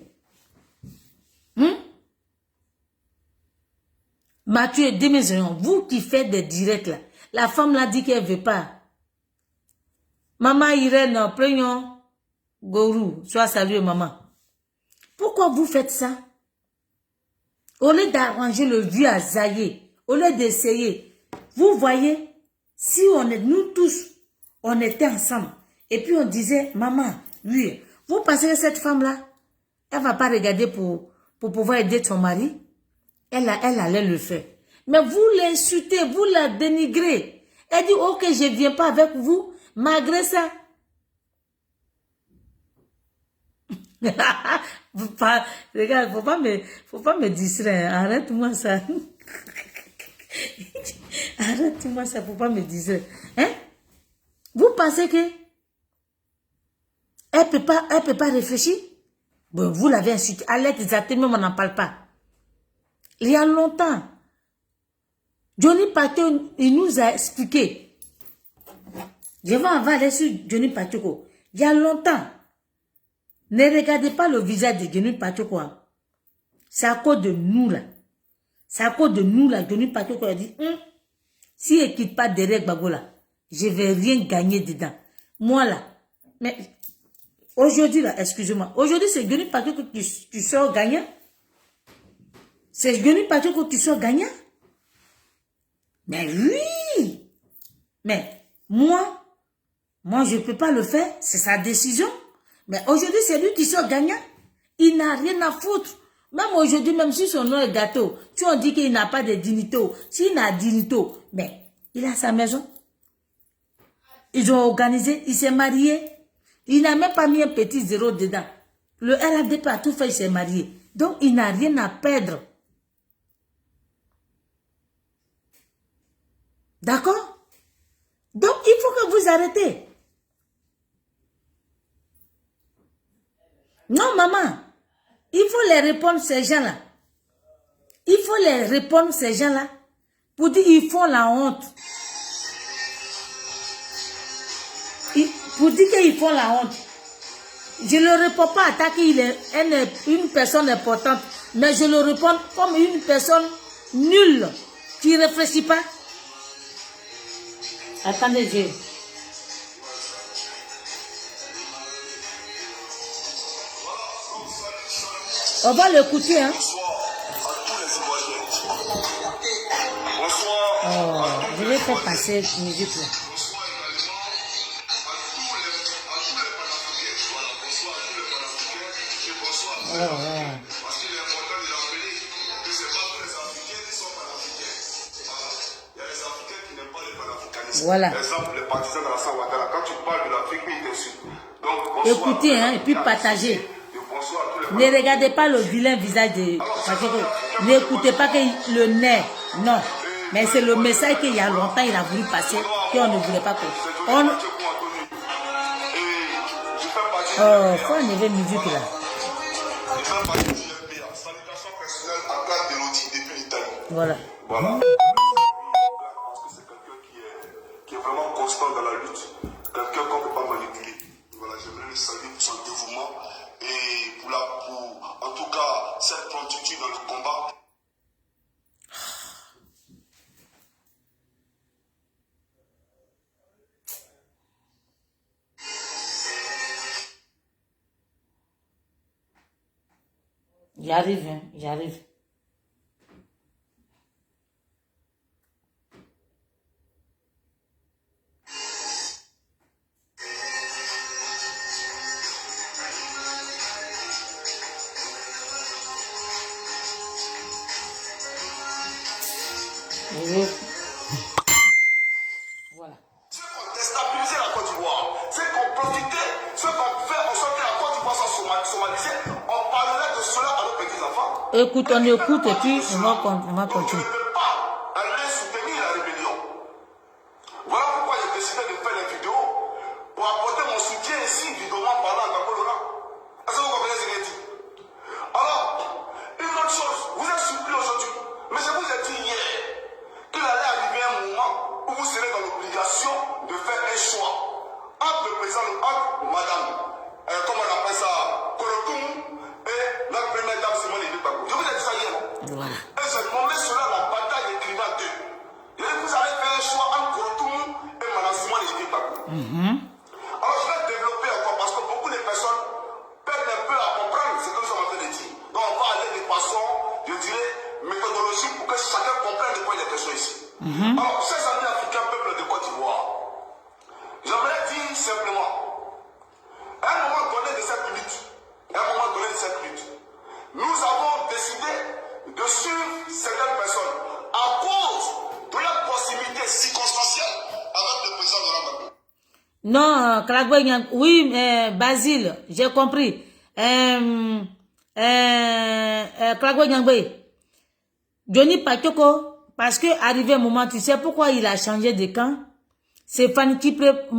Mathieu, démaison, vous qui faites des directs là. La femme l'a dit qu'elle ne veut pas. Maman Irène, prenons Gourou, sois salué maman. Pourquoi vous faites ça? Au lieu d'arranger le vieux à Zaïe, au lieu d'essayer, vous voyez, si on est, nous tous, on était ensemble, et puis on disait, maman, oui, vous pensez que cette femme-là, elle va pas regarder pour pouvoir aider son mari? Elle allait le faire. Mais vous l'insultez, vous la dénigrez. Elle dit, ok, je ne viens pas avec vous, malgré ça. Regarde, faut pas me distraire. Arrête-moi ça. Arrête-moi ça, faut pas me distraire. Hein? Vous pensez que elle peut pas réfléchir? Bon, vous l'avez insulté. Allez, exactement, on n'en parle pas. Il y a longtemps, Johnny Pacho, il nous a expliqué. Je vais en aller sur Johnny Pacho. Il y a longtemps. Ne regardez pas le visage de Johnny Pacho. C'est à cause de nous là. C'est à cause de nous là. Johnny Pacho a dit, si il ne quitte pas derrière Gbagbo là, je ne vais rien gagner dedans. Moi là, mais aujourd'hui là, excusez-moi, aujourd'hui c'est Johnny Pacho que tu sors gagnant. C'est Johnny Pacho que tu sors gagnant. Mais oui. Mais moi je ne peux pas le faire. C'est sa décision. Mais aujourd'hui, c'est lui qui sort gagnant. Il n'a rien à foutre. Même aujourd'hui, même si son nom est gâteau, tu en dis qu'il n'a pas de dignité. S'il n'a dignité, mais il a sa maison. Ils ont organisé, il s'est marié. Il n'a même pas mis un petit zéro dedans. Le RADP a tout fait, il s'est marié. Donc, il n'a rien à perdre. D'accord? Donc, il faut que vous arrêtez. Non, maman. Il faut les répondre, ces gens-là. Il faut les répondre, ces gens-là. Pour dire qu'ils font la honte. Pour dire qu'ils font la honte. Je ne le réponds pas à attaquer une personne importante. Mais je le réponds comme une personne nulle. Qui ne réfléchit pas. Attendez, on va l'écouter, hein. fait passer musique là. Bonsoir également à tous les panafricains. Voilà, bonsoir à tous les panafricains et bonsoir à tous les Africains. Parce qu'il est important de rappeler que ce n'est pas tous les Africains qui sont panafricains. Voilà. Il y a les Africains qui n'aiment pas les panafricanistes. Voilà. Par exemple, les partisans de la Ouattara, quand tu parles de l'Afrique, ils t'insultent. Donc, bonsoir. Écoutez, hein, et puis partagez. Ne regardez pas le vilain visage de Pacheko. N'écoutez pas que le nez. Non. Mais c'est le message qu'il y a longtemps, il a voulu passer, qu'on ne voulait pas qu'on. Oh, faut enlever musique là. Voilà. Voilà. Parce que c'est quelqu'un qui est vraiment constant dans la lutte. Quelqu'un qu'on ne peut pas manipuler. Voilà, j'aimerais le saluer pour son dévouement et en tout cas, cette promptitude dans le combat. J'arrive, hein, j'arrive. Voilà. Ceux qui ont déstabilisé la Côte d'Ivoire, ceux qui ont profité, ceux qui ont fait en sorte que la Côte d'Ivoire soit somalisée, on parlerait de cela à nos petits-enfants. Écoute, on écoute et puis on va continuer. Je ne peux pas aller soutenir la rébellion. Voilà pourquoi j'ai décidé de faire des vidéos pour apporter mon soutien ici, vidéoment parlant à Gabolora. Est-ce que vous comprenez ce que je dis? Alors, une autre chose, vous êtes surpris aujourd'hui, mais je vous ai dit hier qu'il allait arriver un moment où vous serez dans l'obligation de faire un choix entre le président, entre madame, comment on appelle ça, Korokoum, et notre première dame Simone Ibibako. Je vous ai dit ça hier. Voilà. Et je demandais cela la bataille des clients d'eux. Et vous allez faire un choix entre Korokoum et madame Simone Ibibako. Alors je vais développer encore parce que beaucoup de personnes perdent un peu à comprendre ce que nous sommes en train de dire. Donc on va aller de façon, je dirais, méthodologique pour que chacun comprenne de quoi il est question ici. Alors, chers amis africains, peuple de Côte d'Ivoire, j'aimerais dire simplement, à un moment donné de cette lutte, nous avons décidé de suivre certaines personnes à cause de la possibilité circonstancielle avec le président de la République. Non, Kragwe, oui, Basile, j'ai compris. Kragwe Nyangbe, Johnny Pachoko, parce que arrivé un moment, tu sais pourquoi il a changé de camp? C'est Fanny qui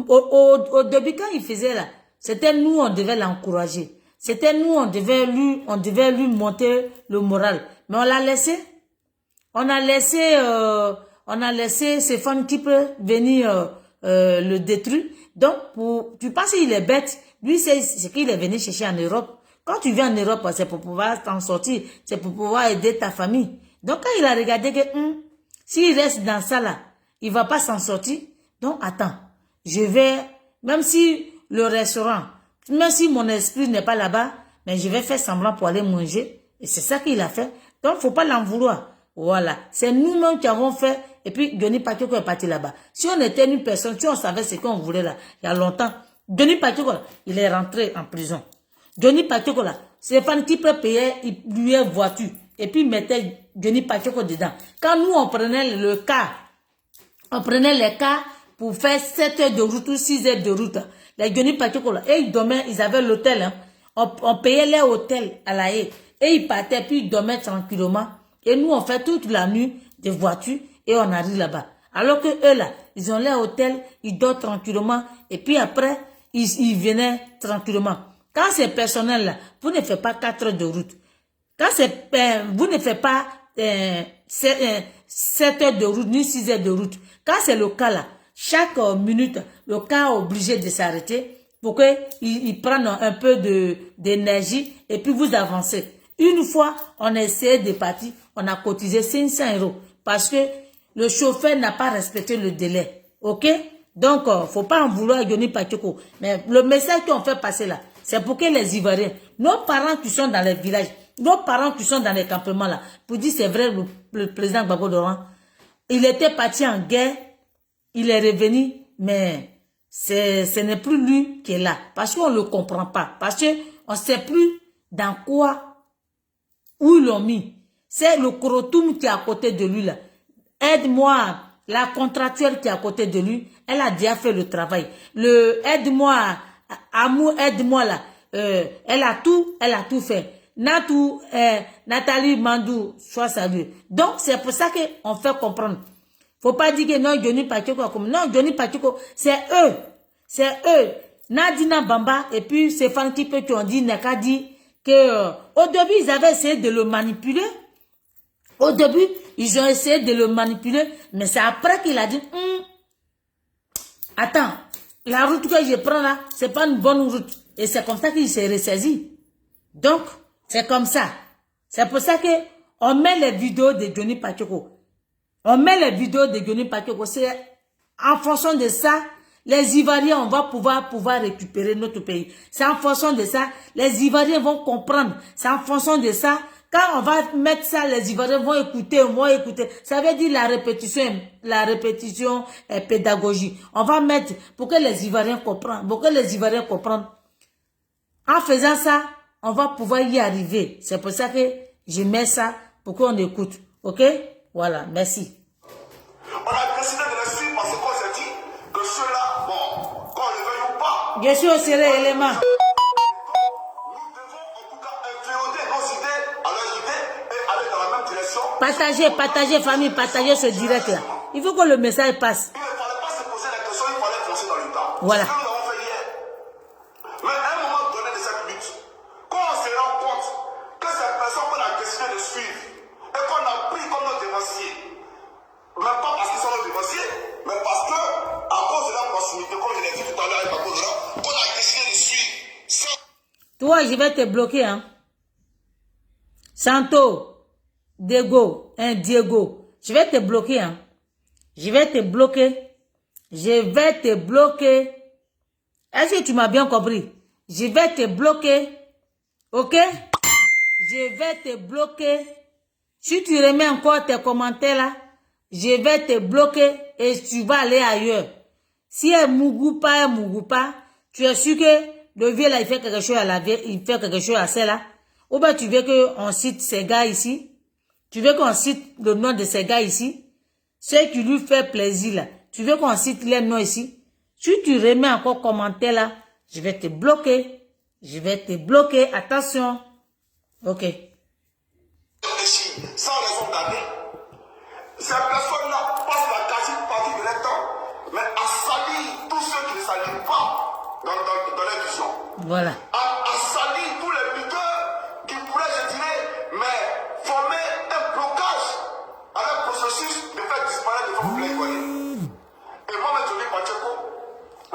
au début quand il faisait là, c'était nous on devait l'encourager. C'était nous on devait lui monter le moral. Mais on l'a laissé. On a laissé ces Fanny qui peut venir le détruire. Donc tu penses qu'il est bête. Lui c'est ce qu'il est venu chercher en Europe. Quand tu viens en Europe, c'est pour pouvoir t'en sortir, c'est pour pouvoir aider ta famille. Donc quand il a regardé que s'il reste dans ça là, il va pas s'en sortir. Donc attends, je vais, même si le restaurant, même si mon esprit n'est pas là-bas, mais je vais faire semblant pour aller manger. Et c'est ça qu'il a fait. Donc faut pas l'en vouloir. Voilà, c'est nous-mêmes qui avons fait. Et puis Johnny Pachoko est parti là-bas. Si on était une personne, si on savait ce qu'on voulait là, il y a longtemps, Johnny Pachoko, il est rentré en prison. Johnny Pachoko là, Stéphane qui peut payer, il lui est voiture. Et puis il mettait Johnny Pachoko dedans. Quand nous on prenait le cas, on prenait les cas pour faire 7 heures de route ou 6 heures de route. Les Johnny Pachoko là, et ils dormaient, ils avaient l'hôtel. Hein. On payait les hôtels à la haie. Et ils partaient, puis ils dormaient tranquillement. Et nous on fait toute la nuit des voitures et on arrive là-bas. Alors que eux là, ils ont les hôtels, ils dorment tranquillement. Et puis après, ils venaient tranquillement. Quand c'est personnel là, vous ne faites pas 4 heures de route. Quand c'est, vous ne faites pas 7 heures de route, ni 6 heures de route. Quand c'est le cas là, chaque minute, le cas est obligé de s'arrêter pour qu'il prenne un peu d'énergie et puis vous avancez. Une fois, on a essayé de partir, on a cotisé 500 € parce que le chauffeur n'a pas respecté le délai. Ok? Donc, faut pas en vouloir à Johnny Pachoko. Mais le message qu'on fait passer là, c'est pour que les Ivoiriens, nos parents qui sont dans les villages, nos parents qui sont dans les campements là, pour dire c'est vrai, le président Gbagbo Doran, il était parti en guerre il est revenu, mais ce n'est plus lui qui est là. Parce qu'on ne le comprend pas. Parce qu'on ne sait plus dans quoi, où ils l'ont mis. C'est le Korotoum qui est à côté de lui là. Aide-moi, la contractuelle qui est à côté de lui, elle a déjà fait le travail. Le aide-moi, amour, aide-moi là. Elle a tout fait. Nathalie Mandou, soit saluée. Donc, c'est pour ça qu'on fait comprendre. Faut pas dire que non, Johnny Pacheco, comme non, Johnny Pacheco, c'est eux. C'est eux. Nadina Bamba, et puis Stéphane Kipe qui ont dit, Neka dit que, au début, ils avaient essayé de le manipuler. Au début, ils ont essayé de le manipuler, mais c'est après qu'il a dit, attends, la route que je prends là, c'est pas une bonne route. Et c'est comme ça qu'il s'est ressaisi. Donc, c'est comme ça. C'est pour ça que on met les vidéos de Johnny Pacheco. On met les vidéos de Johnny Pacheco. C'est en fonction de ça, les Ivoiriens, on va pouvoir récupérer notre pays. C'est en fonction de ça, les Ivoiriens vont comprendre. C'est en fonction de ça, quand on va mettre ça, les Ivoiriens vont écouter. Ça veut dire la répétition pédagogique. On va mettre pour que les Ivoiriens comprennent. En faisant ça, on va pouvoir y arriver. C'est pour ça que je mets ça pour qu'on écoute. Ok? Voilà, merci. On a décidé de les suivre parce qu'on s'est dit que ceux-là, bon, qu'on le veuille ou pas, Je suis au serré élément. nous devons en tout cas inféoder nos idées à leurs idées et aller dans la même direction. Partagez famille, partagez ce direct là. Il faut que le message passe. Il ne fallait pas se poser la question, il fallait foncer dans le temps. Voilà. C'est ce que nous avons fait hier. Mais à un moment donné de cette lutte, quand on se rend compte que ces personnes qu'on a décidé de suivre et qu'on a pris comme nos dévanciers, même pas parce qu'ils sont nos dévanciers, mais parce que, à cause de la proximité, comme je l'ai dit tout à l'heure avec ma cause là, qu'on a décidé de suivre sans... Toi, je vais te bloquer, hein. Santo, Diego, je vais te bloquer, hein. Je vais te bloquer. Est-ce que tu m'as bien compris? Je vais te bloquer. Ok? Je vais te bloquer. Si tu remets encore tes commentaires là, je vais te bloquer et tu vas aller ailleurs. Si elle mougou pas, tu es sûr que le vieux là, il fait quelque chose à la vieille, il fait quelque chose à celle-là. Ou bien tu veux qu'on cite ces gars ici. Tu veux qu'on cite le nom de ces gars ici. Ceux qui lui fait plaisir là. Tu veux qu'on cite les noms ici. Si tu remets encore commentaire là, je vais te bloquer. Attention. Ok. Sans raison d'année, ces personnes-là passent la quasi-partie de leur temps, mais à salir tous ceux qui ne salissent pas dans leur vision. Voilà. À salir tous les leaders qui pourraient, je dirais, mais former un blocage à leur processus de faire disparaître les femmes plaidoyer. Et moi, Johnny Pacheco,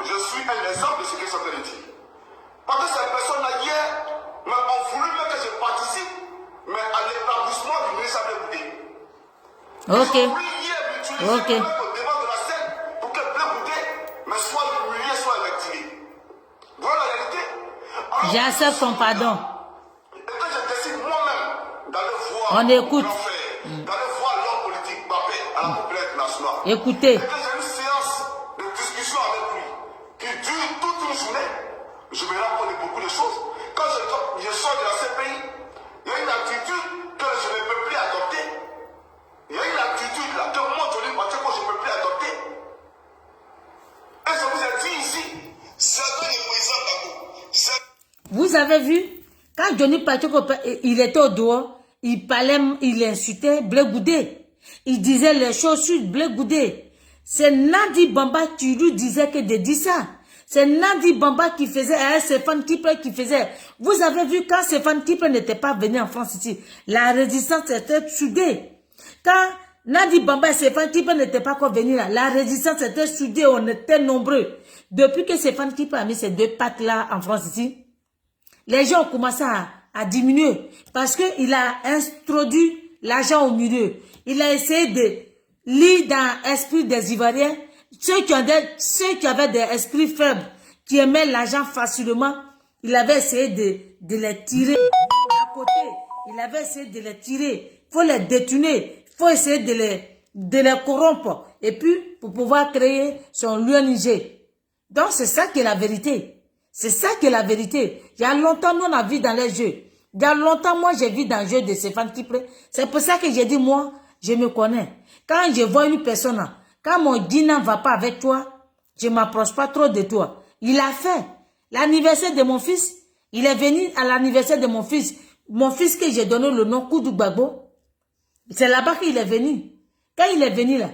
je suis un exemple de ce qu'ils sont en train de dire. Parce que ces personnes-là, hier, ont voulu même que je participe, mais à l'établissement du ministre Blé Goudé. Ok. Ils ont voulu hier m'utiliser au devant de la scène pour que Blé Goudé me soit humilié, soit électrifié. Voilà la réalité. J'accepte ton pardon. Et que je décide moi-même d'aller voir On écoute. d'aller voir l'homme politique Mbappé à la Coupe internationale. Écoutez. Et que j'ai une séance de discussion avec lui qui dure toute une journée. Je me rends compte de beaucoup de choses. Quand je sors de la CPI, il y a une attitude que je ne peux plus adopter. Il y a une attitude là que moi, Johnny Pacheco, je ne peux plus adopter. Et je vous ai dit ici, certains des présidents Gbagbo. Vous avez vu, quand Johnny Pacheco, il était au dehors, il parlait, il insultait Blé Goudé. Il disait les choses sur Blé Goudé. C'est Nadi Bamba qui lui disait que de dire ça. C'est Nadi Bamba qui faisait, Stéphane Kipe qui faisait. Vous avez vu quand Stéphane Kipe n'était pas venu en France ici, la résistance était soudée. Quand Nadi Bamba et Stéphane Kipe n'étaient pas encore venus là, la résistance était soudée, on était nombreux. Depuis que Stéphane Kipe a mis ces deux pattes là en France ici, les gens ont commencé à diminuer parce qu'il a introduit l'argent au milieu. Il a essayé de lire dans l'esprit des Ivoiriens. Ceux qui avaient des esprits faibles, qui aimaient l'argent facilement, il avait essayé de les tirer à côté. Il avait essayé de les tirer. Il faut les détourner. Il faut essayer de les corrompre. et puis pour pouvoir créer son l'ONG. Donc c'est ça qui est la vérité. C'est ça qui est la vérité. Il y a longtemps, nous on a vu dans les jeux. Il y a longtemps, moi j'ai vu dans le jeu de Stéphane Kipré. C'est pour ça que j'ai dit, moi, je me connais. Quand je vois une personne, quand mon dîner ne va pas avec toi, je ne m'approche pas trop de toi. Il a fait l'anniversaire de mon fils. Il est venu à l'anniversaire de mon fils. Mon fils que j'ai donné le nom Koudou Gbagbo. C'est là-bas qu'il est venu. Quand il est venu là,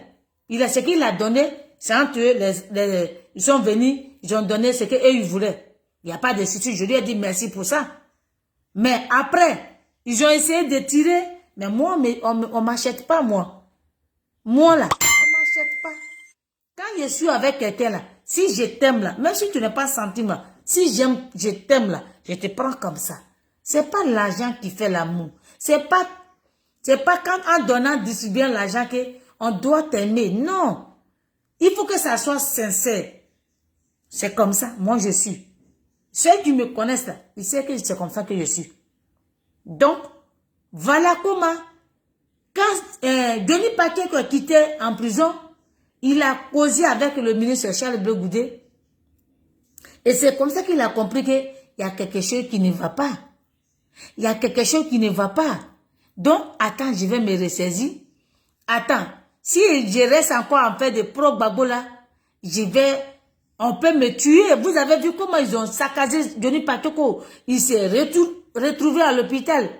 ce qu'il a donné, c'est entre eux, ils sont venus, ils ont donné ce qu'eux ils voulaient. Il n'y a pas de souci. Je lui ai dit merci pour ça. Mais après, ils ont essayé de tirer. Mais moi, on ne m'achète pas, moi. Moi là, on ne m'achète pas. Quand je suis avec quelqu'un là, si je t'aime là, même si tu n'es pas sentiment, si je t'aime là, je te prends comme ça. C'est pas l'argent qui fait l'amour. C'est pas quand en donnant, distribuant l'argent qu'on doit t'aimer. Non. Il faut que ça soit sincère. C'est comme ça. Moi, je suis. Ceux qui me connaissent là, ils savent que c'est comme ça que je suis. Donc, voilà comment, quand Denis Pacheco a quitté en prison, il a causé avec le ministre Charles Blé Goudé. Et c'est comme ça qu'il a compris qu'il y a quelque chose qui ne va pas. Il y a quelque chose qui ne va pas. Donc, attends, je vais me ressaisir. Attends, si je reste encore en fait de pro-Gbagbo là, on peut me tuer. Vous avez vu comment ils ont saccagé Denis Pacheco. Il s'est retrouvé à l'hôpital.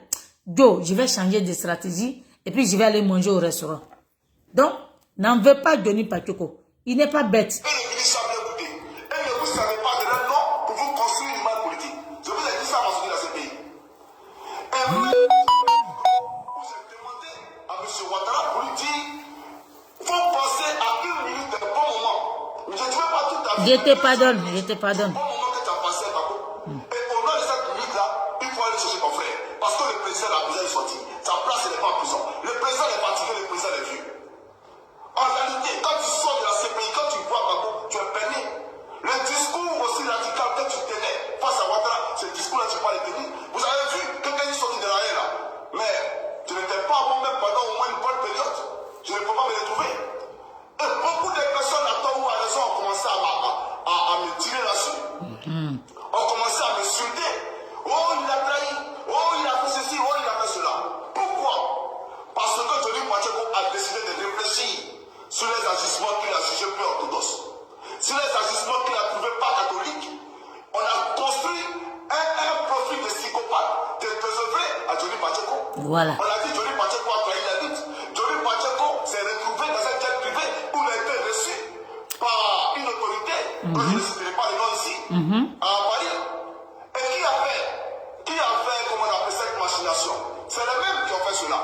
Donc, je vais changer de stratégie et puis je vais aller manger au restaurant. Donc, n'en veux pas Denis Pacheco. Il n'est pas bête. Et le ministre Charles Blé Goudé, et ne vous savez pas de leur nom pour vous construire une image politique. Je vous ai dit ça avant dans ce pays. Et même vous avez demandé à M. Ouattara pour lui dire, faut penser à une minute de bon moment. Je ne veux pas tout à fait. Je te pardonne, je te pardonne. Bon moment que tu as passé, Bako. Et au nom de cette minute-là, il faut aller chercher ton frère. Parce que le président a besoin de sortir. Sa place, elle n'est pas en prison. Le président est fatigué, le président est vieux. En réalité, quand tu sors de la CPI, quand tu vois Bako, tu es perdu. Le discours aussi radical que tu tenais face à Ouattara, ce discours-là, tu ne peux pas le tenir. Vous avez vu quelqu'un qui sortit de l'arrière là. Mais je n'étais pas bon même pendant au moins une bonne période. Je ne peux pas me retrouver. Et beaucoup de personnes à tort ou à raison ont commencé à me tirer là-dessus. Ont commencé à m'insulter. Oh, il a trahi. Oh, il a fait ceci. Oh, il a fait cela. Pourquoi? Parce que Denis Pacheco a décidé de réfléchir sur les agissements qu'il a jugés peu orthodoxes. Sur les agissements qu'il a trouvés pas catholiques. On a construit un profil de psychopathe de préserver à Denis Pacheco. Voilà. On a dit Denis Pacheco a trahi la lutte. Denis Pacheco s'est retrouvé dans un jet privé où il a été reçu par une autorité que je ne citerai pas le nom ici, à Paris. Et qui a fait, comment on appelle cette machination? C'est les mêmes qui ont fait cela.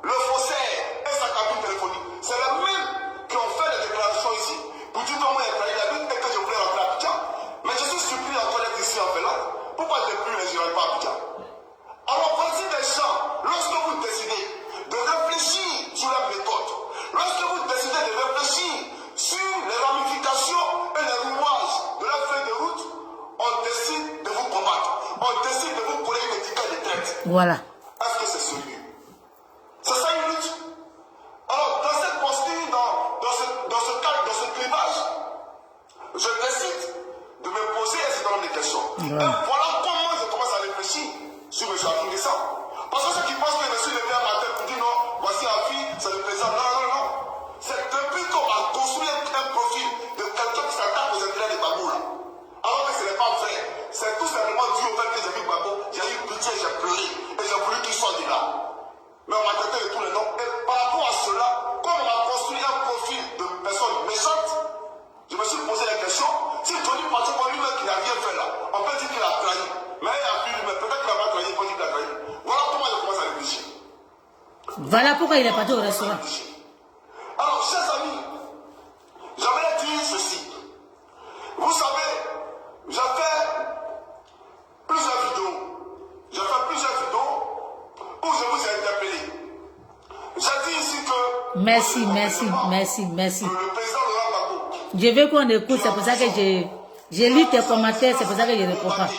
Le faussaire et sa cabine téléphonique, c'est les mêmes qui ont fait les déclarations ici pour dire comment il a trahi la lutte et que je voulais rentrer à Abidjan. Mais je suis surpris encore d'être ici en Finlande. Pourquoi depuis je ne rentre pas à Abidjan? Alors voici des gens, lorsque vous décidez de réfléchir sur la méthode, lorsque vous décidez de réfléchir sur les ramifications et les rouages de la feuille de route, on décide de vous combattre. On décide de vous coller une étiquette de traite. Voilà. Est-ce que c'est sérieux? C'est ça une lutte? Alors, dans cette posture, dans ce cadre, dans ce clivage, je décide de me poser un certain nombre de questions. Et voilà comment je commence à réfléchir sur M. Hakim Guessam. Parce que ceux qui pensent que je suis levé un matin pour dire non, voici un fille, c'est le président. Non, non, non. C'est depuis qu'on a construit un profil de quelqu'un qui s'attaque aux intérêts des Gbagbo là. Alors que ce n'est pas vrai. C'est tout simplement dû au fait que j'ai vu Gbagbo, j'ai eu pitié, j'ai pleuré. Et j'ai voulu qu'il sorte de là. Mais on m'a traité de tous les noms. Et par rapport à cela, comme on a construit un profil de personnes méchantes, je me suis posé la question, si Denis Pacheco lui-même qui n'a rien fait là, on peut dire qu'il a trahi. Mais il a pu lui-même, peut-être qu'il n'a pas trahi, il peut dire qu'il a trahi. Voilà comment je commence à réfléchir. Voilà pourquoi il est parti au restaurant. Alors, chers amis, j'aimerais dire ceci. Vous savez, j'ai fait plusieurs vidéos. Où je vous ai interpellé. J'ai dit ici que... Merci. Le président Laurent Gbagbo. Je veux qu'on écoute, c'est pour ça que j'ai lu tes commentaires, c'est pour ça que je ne réponds pas.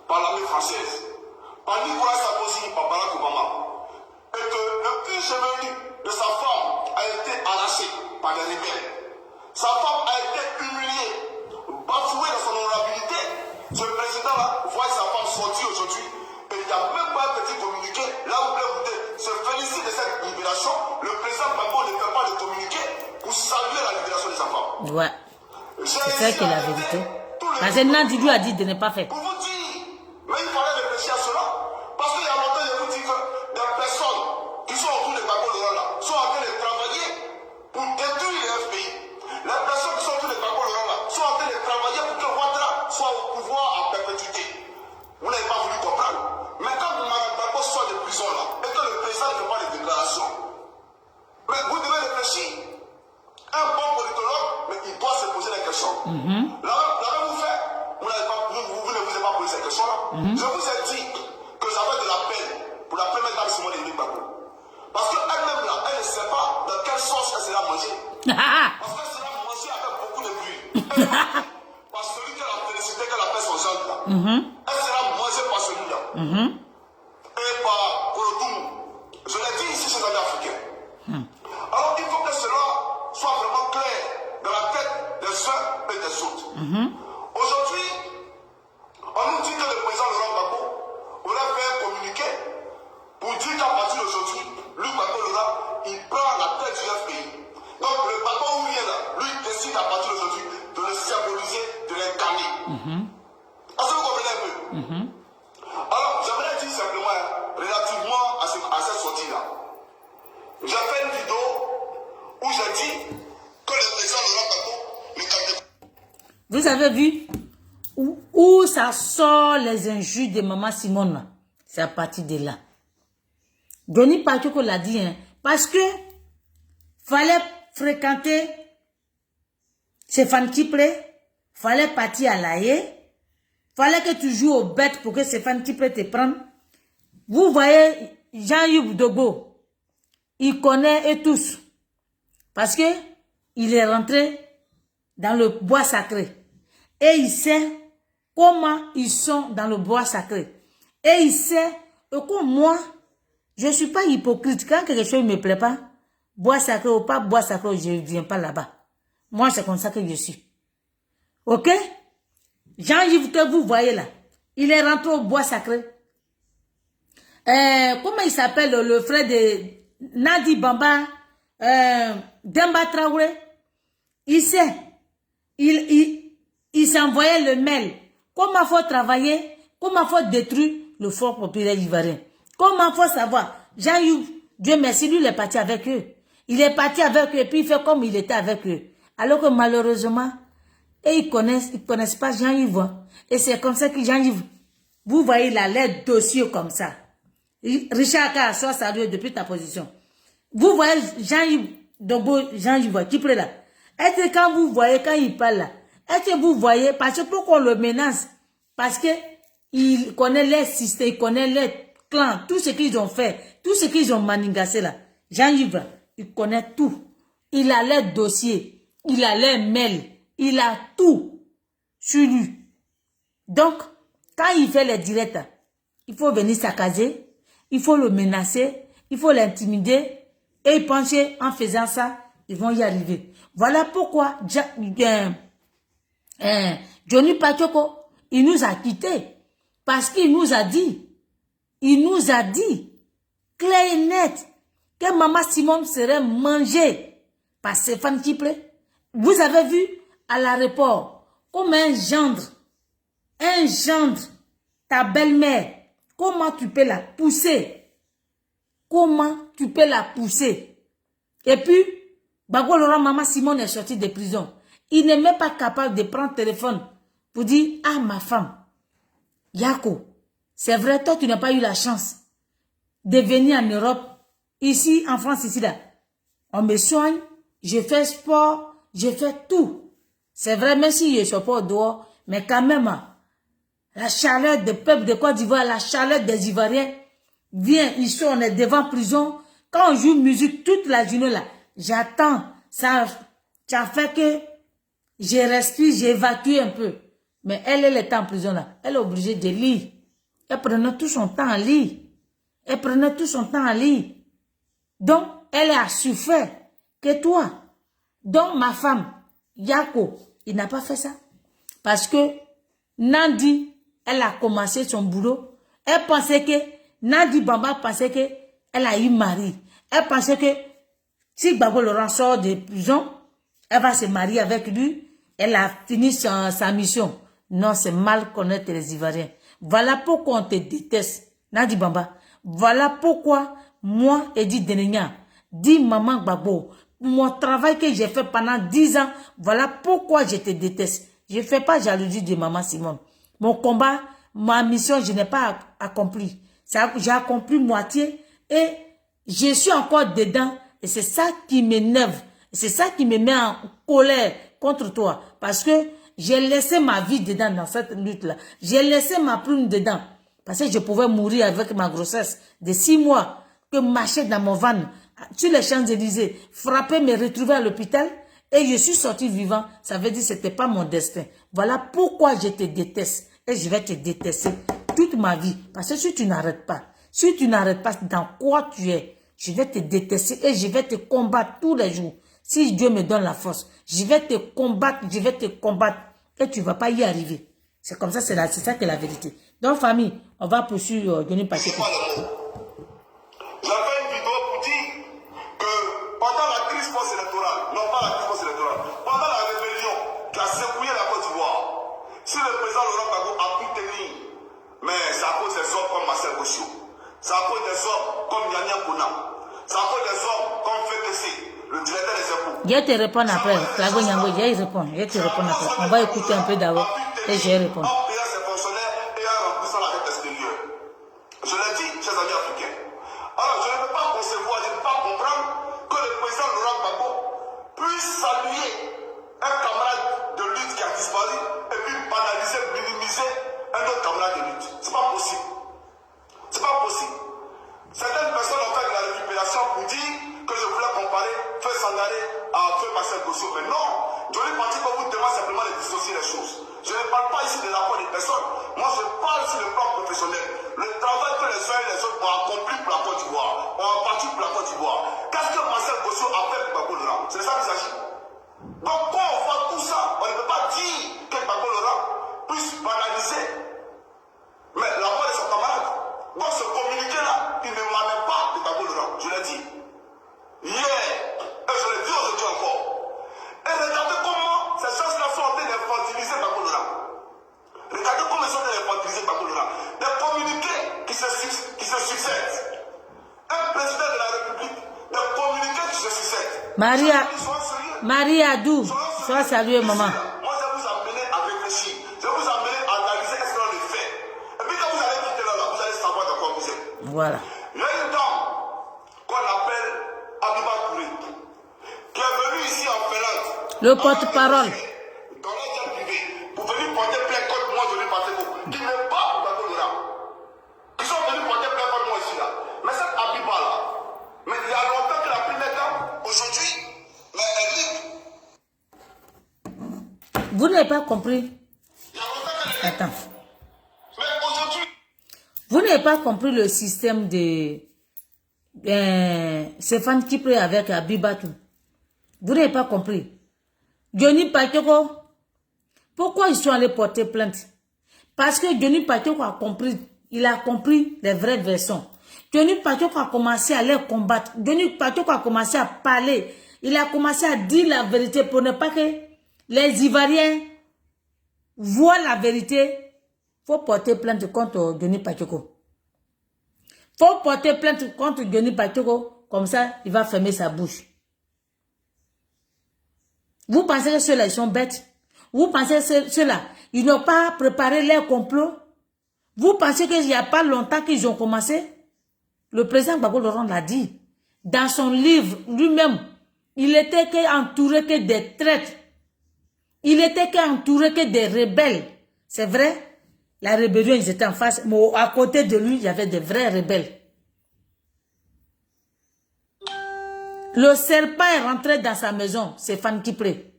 Par l'armée française, par Nicolas Sarkozy, par Barack Obama. et que le cuir chevelu de sa femme a été arraché par des rebelles. Sa femme a été humiliée, bafouée dans son honorabilité. Ce président-là voit sa femme sortir aujourd'hui et il n'y a même pas un petit communiqué. Là où vous se félicite de cette libération, le président Gbagbo ne fait pas de communiqué pour saluer la libération de sa femme. Ouais. C'est ça qui est la vérité. Parce que Nandi lui a dit de ne pas faire. Pour vous dire, mais il fallait réfléchir à cela. Parce qu'il y a longtemps, je vous dis que des personnes qui sont autour de Gbagbo Laurent là sont en train de travailler pour détruire le FPI. Les personnes qui sont autour de Gbagbo Laurent là sont en train de travailler pour que Ouattara soit au pouvoir à perpétuité. Vous n'avez pas voulu comprendre. Mais quand Gbagbo sort de prison là, et que le président ne fait pas de déclaration, mais vous devez réfléchir. Un bon politologue, mais il doit se poser des questions. L'avez-vous fait? Vous ne vous avez pas posé ces questions-là. Je vous ai dit que j'avais de la peine pour la première dame Simone Ely Gbagbo. Parce qu'elle-même là, elle ne sait pas dans quelle sauce elle sera mangée. Parce qu'elle sera mangée avec beaucoup de bruit. Par celui qui a la félicité, qu'elle appelle son gendre là. Elle sera mangée par celui-là. Et par Kolotoum. Je l'ai dit ici chez les amis africains. Alors il faut que cela soit vraiment clair dans la tête des uns et des autres. Aujourd'hui, on nous dit que le président Laurent Gbagbo aurait fait un communiqué pour dire qu'à partir d'aujourd'hui, lui, Gbagbo Laurent, il prend la tête du FPI. Donc le Gbagbo où il est là, lui, il décide à partir d'aujourd'hui de le symboliser, de l'incarner. Est-ce que vous comprenez un peu? Alors, j'aimerais dire simplement, relativement à cette sortie-là, j'ai fait une vidéo où j'ai dit que le président Laurent Gbagbo ne capte. Vous avez vu où ça sort les injures de Maman Simone? C'est à partir de là. Johnny Pacheco l'a dit, hein, parce que fallait fréquenter Stéphane Kipré, fallait partir à l'AE, fallait que tu joues aux bêtes pour que Stéphane Kipré te prenne. Vous voyez Jean-Yves Dogbo, il connaît eux tous. Parce que il est rentré dans le bois sacré. Et il sait comment ils sont dans le bois sacré. Et il sait que moi, je ne suis pas hypocrite. Quand quelque chose ne me plaît pas, bois sacré ou pas bois sacré, je ne viens pas là-bas. Moi, c'est comme ça que je suis. Ok? Jean-Yves que vous voyez là, il est rentré au bois sacré. Comment il s'appelle le frère de Nadi Bamba, Demba Traoré? Il sait. Il s'envoyait le mail. Comment faut travailler? Comment faut détruire le Front populaire ivoirien? Comment faut savoir? Jean-Yves, Dieu merci, lui, il est parti avec eux. Il est parti avec eux et puis il fait comme il était avec eux. Alors que malheureusement, ils connaissent pas Jean-Yves. Hein. Et c'est comme ça que Jean-Yves, vous voyez là, les dossiers comme ça. Richard K. soit salué depuis ta position. Vous voyez Jean-Yves, Jean-Yves, qui plaît là. Est-ce que quand vous voyez, quand il parle là, est-ce que vous voyez, parce que pourquoi on le menace? Parce que il connaît les systèmes, il connaît les clans, tout ce qu'ils ont fait, tout ce qu'ils ont manigassé là. Jean-Yves, il connaît tout. Il a les dossiers, il a les mails, il a tout sur lui. Donc, quand il fait les directs, il faut venir saccager, il faut le menacer, il faut l'intimider, et il pense en faisant ça, ils vont y arriver. Voilà pourquoi Johnny Pacheco, il nous a quittés. Parce qu'il nous a dit, clair et net, que Maman Simone serait mangée par Stéphane Kipré. Vous avez vu à l'aéroport, comme un gendre, ta belle-mère, comment tu peux la pousser? Comment tu peux la pousser? Et puis, Gbagbo Laurent, Maman Simone est sortie de prison. Il n'est même pas capable de prendre le téléphone pour dire, ah ma femme, Yako, c'est vrai, toi tu n'as pas eu la chance de venir en Europe, ici en France, ici là. On me soigne, je fais sport, je fais tout. C'est vrai, même si je ne suis pas au dehors, mais quand même, la chaleur des peuples de Côte d'Ivoire, la chaleur des Ivoiriens, vient ici, on est devant prison. Quand on joue musique toute la journée là, j'attends, ça fait que je respire, j'évacue un peu. Mais elle est en prison là. Elle est obligée de lire. Elle prenait tout son temps à lire. Donc, elle a souffert que toi. Donc, ma femme, Yako, il n'a pas fait ça. Parce que Nandi, elle a commencé son boulot. Elle pensait que, Nandi Bamba pensait que elle a eu mari. Elle pensait que si Gbagbo Laurent sort de prison, elle va se marier avec lui. Elle a fini sa mission. Non, c'est mal connaître les Ivoiriens. Voilà pourquoi on te déteste, Nandi Bamba. Voilà pourquoi moi, Edith Denenia, dis maman Gbagbo, mon travail que j'ai fait pendant 10 ans, voilà pourquoi je te déteste. Je ne fais pas jalousie de maman Simone. Mon combat, ma mission, je n'ai pas accompli. J'ai accompli moitié et je suis encore dedans. Et c'est ça qui m'énerve. C'est ça qui me met en colère contre toi. Parce que j'ai laissé ma vie dedans dans cette lutte-là. J'ai laissé ma plume dedans. Parce que je pouvais mourir avec ma grossesse de 6 mois. Que marcher dans mon van sur les Champs-Élysées, frapper, me retrouver à l'hôpital. Et je suis sorti vivant. Ça veut dire que ce n'était pas mon destin. Voilà pourquoi je te déteste. Et je vais te détester toute ma vie. Parce que si tu n'arrêtes pas, dans quoi tu es, je vais te détester et je vais te combattre tous les jours. Si Dieu me donne la force, je vais te combattre, et tu ne vas pas y arriver. C'est comme ça, c'est ça qui est la vérité. Donc, famille, on va poursuivre Johnny Pacheco. J'avais une vidéo pour dire que pendant la crise post-électorale, non pas la crise post-électorale, pendant la rébellion qui a secoué la Côte d'Ivoire, si le président Laurent Gbagbo a pu tenir, mais c'est à cause des hommes comme Marcel Gauchio, c'est à cause des hommes comme Yannia Kouna, c'est à cause des hommes comme FPC, le directeur des impôts. Je vais te répondre après. Clago Nyango, je vais te répondre après. On va écouter un peu d'abord et je vais répondre. En payant ses fonctionnaires et en remplissant la dette extérieure. Je l'ai dit, chers amis africains. Alors, je ne peux pas concevoir, je ne peux pas comprendre que le président Laurent Gbagbo puisse saluer un camarade de lutte qui a disparu et puis banaliser, minimiser un autre camarade de lutte. C'est pas possible. C'est pas possible. Certaines personnes ont fait de la récupération pour dire que je voulais comparer Feu Sangaré à Feu Marcel Gauchio. Mais non, Johnny Pacheco vous demande simplement de dissocier les choses. Je ne parle pas ici de la part des personnes. Moi, je parle sur le plan professionnel. Le travail que les uns et les autres ont accompli pour la Côte d'Ivoire, ont parti pour la Côte d'Ivoire. Qu'est-ce que Marcel Gauchio a fait pour Gbagbo Laurent? C'est ça qu'il s'agit. Donc, quand on voit tout ça, on ne peut pas dire que Gbagbo Laurent puisse banaliser. Mais la mort de son camarade. Donc, ce communiqué-là, il ne m'amène pas de Gbagbo Laurent. Je l'ai dit. Hier, et je le dis aujourd'hui encore. Et regardez comment ces choses-là sont en train d'infantiliser Gbagbo Laurent. Regardez comment ils sont en train d'infantiliser Gbagbo Laurent. Des communiqués qui se succèdent. Un président de la République, des communiqués qui se succèdent. Maria Dou, sois salué, maman. Moi, je vais vous amener à réfléchir. Je vais vous amener à analyser ce qu'on le fait. Et puis quand vous allez quitter là, vous allez savoir de quoi vous êtes. Voilà. Il y a une dame qu'on appelle Abiba Touré, qui est venue ici en Finlande. Le porte-parole. Dans le jet privé, pour venir porter plainte contre moi, Johnny Pacheco, qui n'est pas pour Gbagbo Laurent. Qui sont venus porter plainte contre moi ici là. Mais cette Abiba là, mais il y a longtemps qu'elle a pris les dents. Aujourd'hui, mais elle dit. Vous n'avez pas compris. Il y a longtemps qu'elle est. Attends. Mais aujourd'hui. Vous n'avez pas compris le système de Stéphane Kipré avec Abibatou. Vous n'avez pas compris. Johnny Pacheco, pourquoi ils sont allés porter plainte? Parce que Johnny Pacheco a compris, il a compris les vraies versions. Johnny Pacheco a commencé à les combattre. Johnny Pacheco a commencé à parler. Il a commencé à dire la vérité pour ne pas que les Ivoiriens voient la vérité. Il faut porter plainte contre Johnny Pacheco. Il faut porter plainte contre Johnny Pacheco. Comme ça, il va fermer sa bouche. Vous pensez que ceux-là, ils sont bêtes? Vous pensez que ceux-là, ils n'ont pas préparé leur complot? Vous pensez qu'il n'y a pas longtemps qu'ils ont commencé? Le président Gbagbo Laurent l'a dit. Dans son livre, lui-même, il était entouré que des traîtres. Il était entouré que des rebelles. C'est vrai? La rébellion, ils étaient en face. Mais à côté de lui, il y avait des vrais rebelles. Le serpent est rentré dans sa maison, c'est Stéphane Kipré,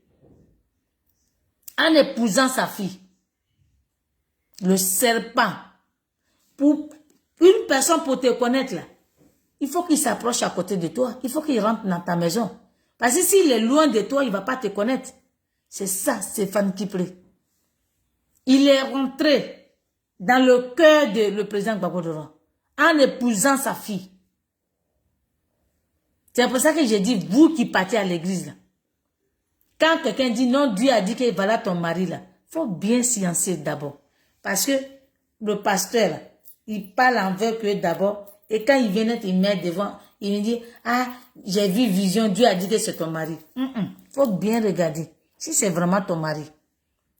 en épousant sa fille. Le serpent. Pour une personne pour te connaître là, il faut qu'il s'approche à côté de toi. Il faut qu'il rentre dans ta maison. Parce que s'il est loin de toi, il ne va pas te connaître. C'est ça, Stéphane Kipré. Il est rentré dans le cœur de le président Gbagbo Doro en épousant sa fille. C'est pour ça que j'ai dit, vous qui partez à l'église, là, quand quelqu'un dit non, Dieu a dit que voilà ton mari, là, il faut bien sciencer d'abord. Parce que le pasteur, là, il parle envers eux d'abord. Et quand il vient, il met devant, il me dit, ah, j'ai vu vision, Dieu a dit que c'est ton mari. Faut bien regarder. Si c'est vraiment ton mari.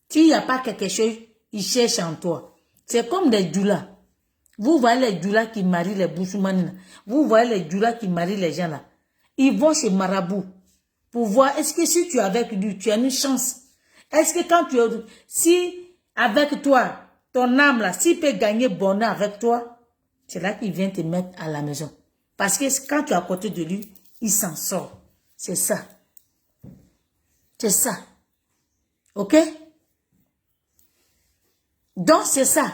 S'il n'y a pas quelque chose, il cherche en toi. C'est comme des doulas. Vous voyez les doulas qui marient les bouchoumans. Vous voyez les doulas qui marient les gens là. Ils vont chez Marabout pour voir, est-ce que si tu es avec lui, tu as une chance. Est-ce que quand tu es, si avec toi, ton âme là, s'il peut gagner bonheur avec toi, c'est là qu'il vient te mettre à la maison. Parce que quand tu es à côté de lui, il s'en sort. C'est ça. C'est ça. Ok? Donc c'est ça.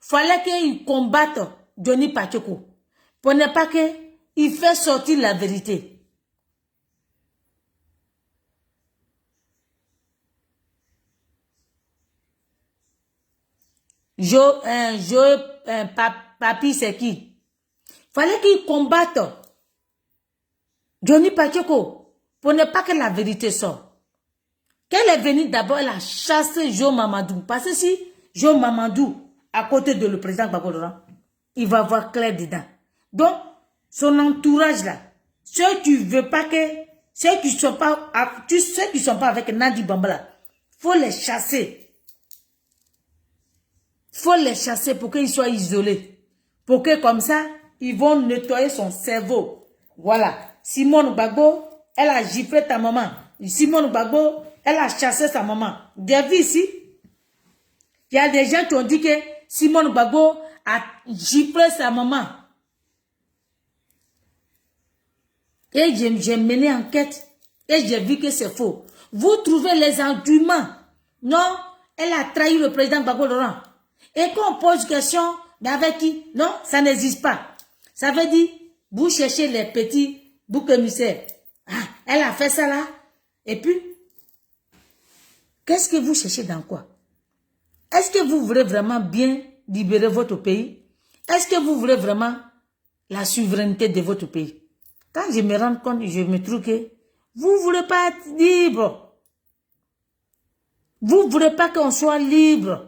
Fallait qu'il combatte Johnny Pacheco. Pour ne pas qu'il fait sortir la vérité. Papi, c'est qui? Fallait qu'il combatte Johnny Pacheco pour ne pas que la vérité sorte. Qu'elle est venue d'abord, elle a chassé Jo Mamadou. Parce que si Jo Mamadou, à côté de le président Gbagbo Doro, il va voir clair dedans. Donc, son entourage là, ceux qui ne veulent pas que, ceux qui ne sont pas avec Nadi Bambala, faut les chasser. Faut les chasser pour qu'ils soient isolés. Pour que comme ça, ils vont nettoyer son cerveau. Voilà. Simone Gbagbo, elle a giflé ta maman. Simone Gbagbo, elle a chassé sa maman. Des vies ici. Il y a des gens qui ont dit que Simone Gbagbo a giflé sa maman. Et j'ai mené enquête. Et j'ai vu que c'est faux. Vous trouvez les arguments. Non, elle a trahi le président Gbagbo Doro. Et quand on pose question, mais avec qui? Non, ça n'existe pas. Ça veut dire, vous cherchez les petits boucs émissaires. Ah, elle a fait ça là. Et puis, qu'est-ce que vous cherchez dans quoi? Est-ce que vous voulez vraiment bien libérer votre pays? Est-ce que vous voulez vraiment la souveraineté de votre pays? Quand je me rends compte, je me trouve que vous ne voulez pas être libre. Vous ne voulez pas qu'on soit libre.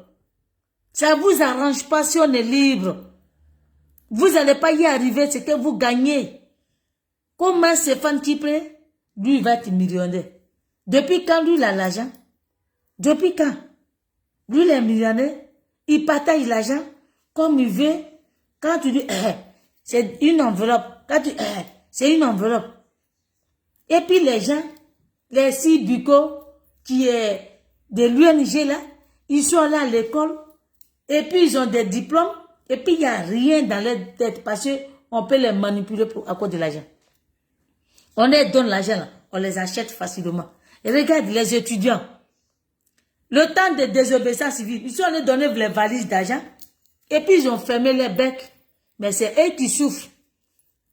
Ça ne vous arrange pas si on est libre. Vous n'allez pas y arriver, c'est que vous gagnez. Comment Stéphane Kipré, lui, il va être millionnaire? Depuis quand lui, il a l'argent? Depuis quand? Lui, il est millionnaire. Il partage l'argent comme il veut. Quand tu dis, c'est une enveloppe. Quand tu c'est une enveloppe. Et puis les gens, les 6 bucos qui est de l'UNG là, ils sont là à l'école. Et puis ils ont des diplômes. Et puis il n'y a rien dans leur tête parce qu'on peut les manipuler à cause de l'argent. On leur donne l'argent là, on les achète facilement. Et regarde les étudiants. Le temps de désobéissance civile, ils sont allés donner les valises d'argent. Et puis ils ont fermé les becs. Mais c'est eux qui souffrent.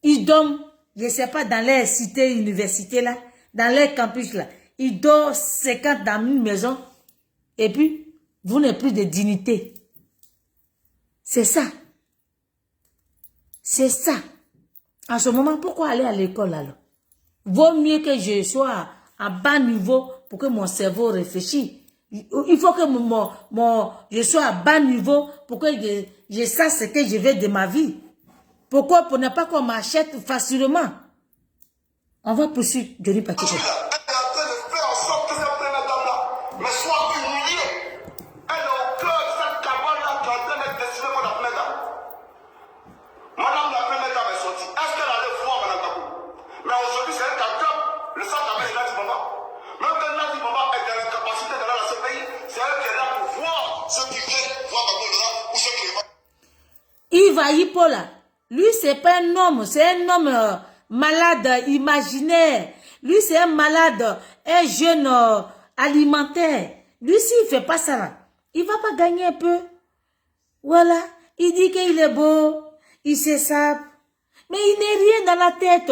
Ils dorment, je ne sais pas, dans les cités, universités là, dans les campus là. Ils dorment 50 dans une maison. Et puis, vous n'avez plus de dignité. C'est ça. C'est ça. En ce moment, pourquoi aller à l'école alors? Vaut mieux que je sois à bas niveau pour que mon cerveau réfléchisse. Il faut que je sois à bas niveau pour que je sache ce que je veux de ma vie. Pourquoi? Pour ne pas qu'on m'achète facilement. On va poursuivre Johnny Pacheco. Elle est en train de faire en sorte que cette première dame-là me soit humiliée. Elle est au cœur de cette cabane-là qui est en train d'être décidée pour la première dame. Madame la première dame est sortie. Est-ce qu'elle allait voir Madame Kabou? Mais aujourd'hui, c'est elle qui attrape le sac à main de Nadi Bamba. Même quand Nadi Bamba est dans l'incapacité d'aller dans ce pays, c'est elle qui est là pour voir ceux qui viennent voir Gbagbo Doro ou ceux qui les voient. Yves Ayipola, lui, c'est pas un homme, c'est un homme malade imaginaire. Lui, c'est un malade, un jeune alimentaire. Lui, s'il ne fait pas ça, là, il ne va pas gagner un peu. Voilà. Il dit qu'il est beau, il se sape, Mais il n'est rien dans la tête.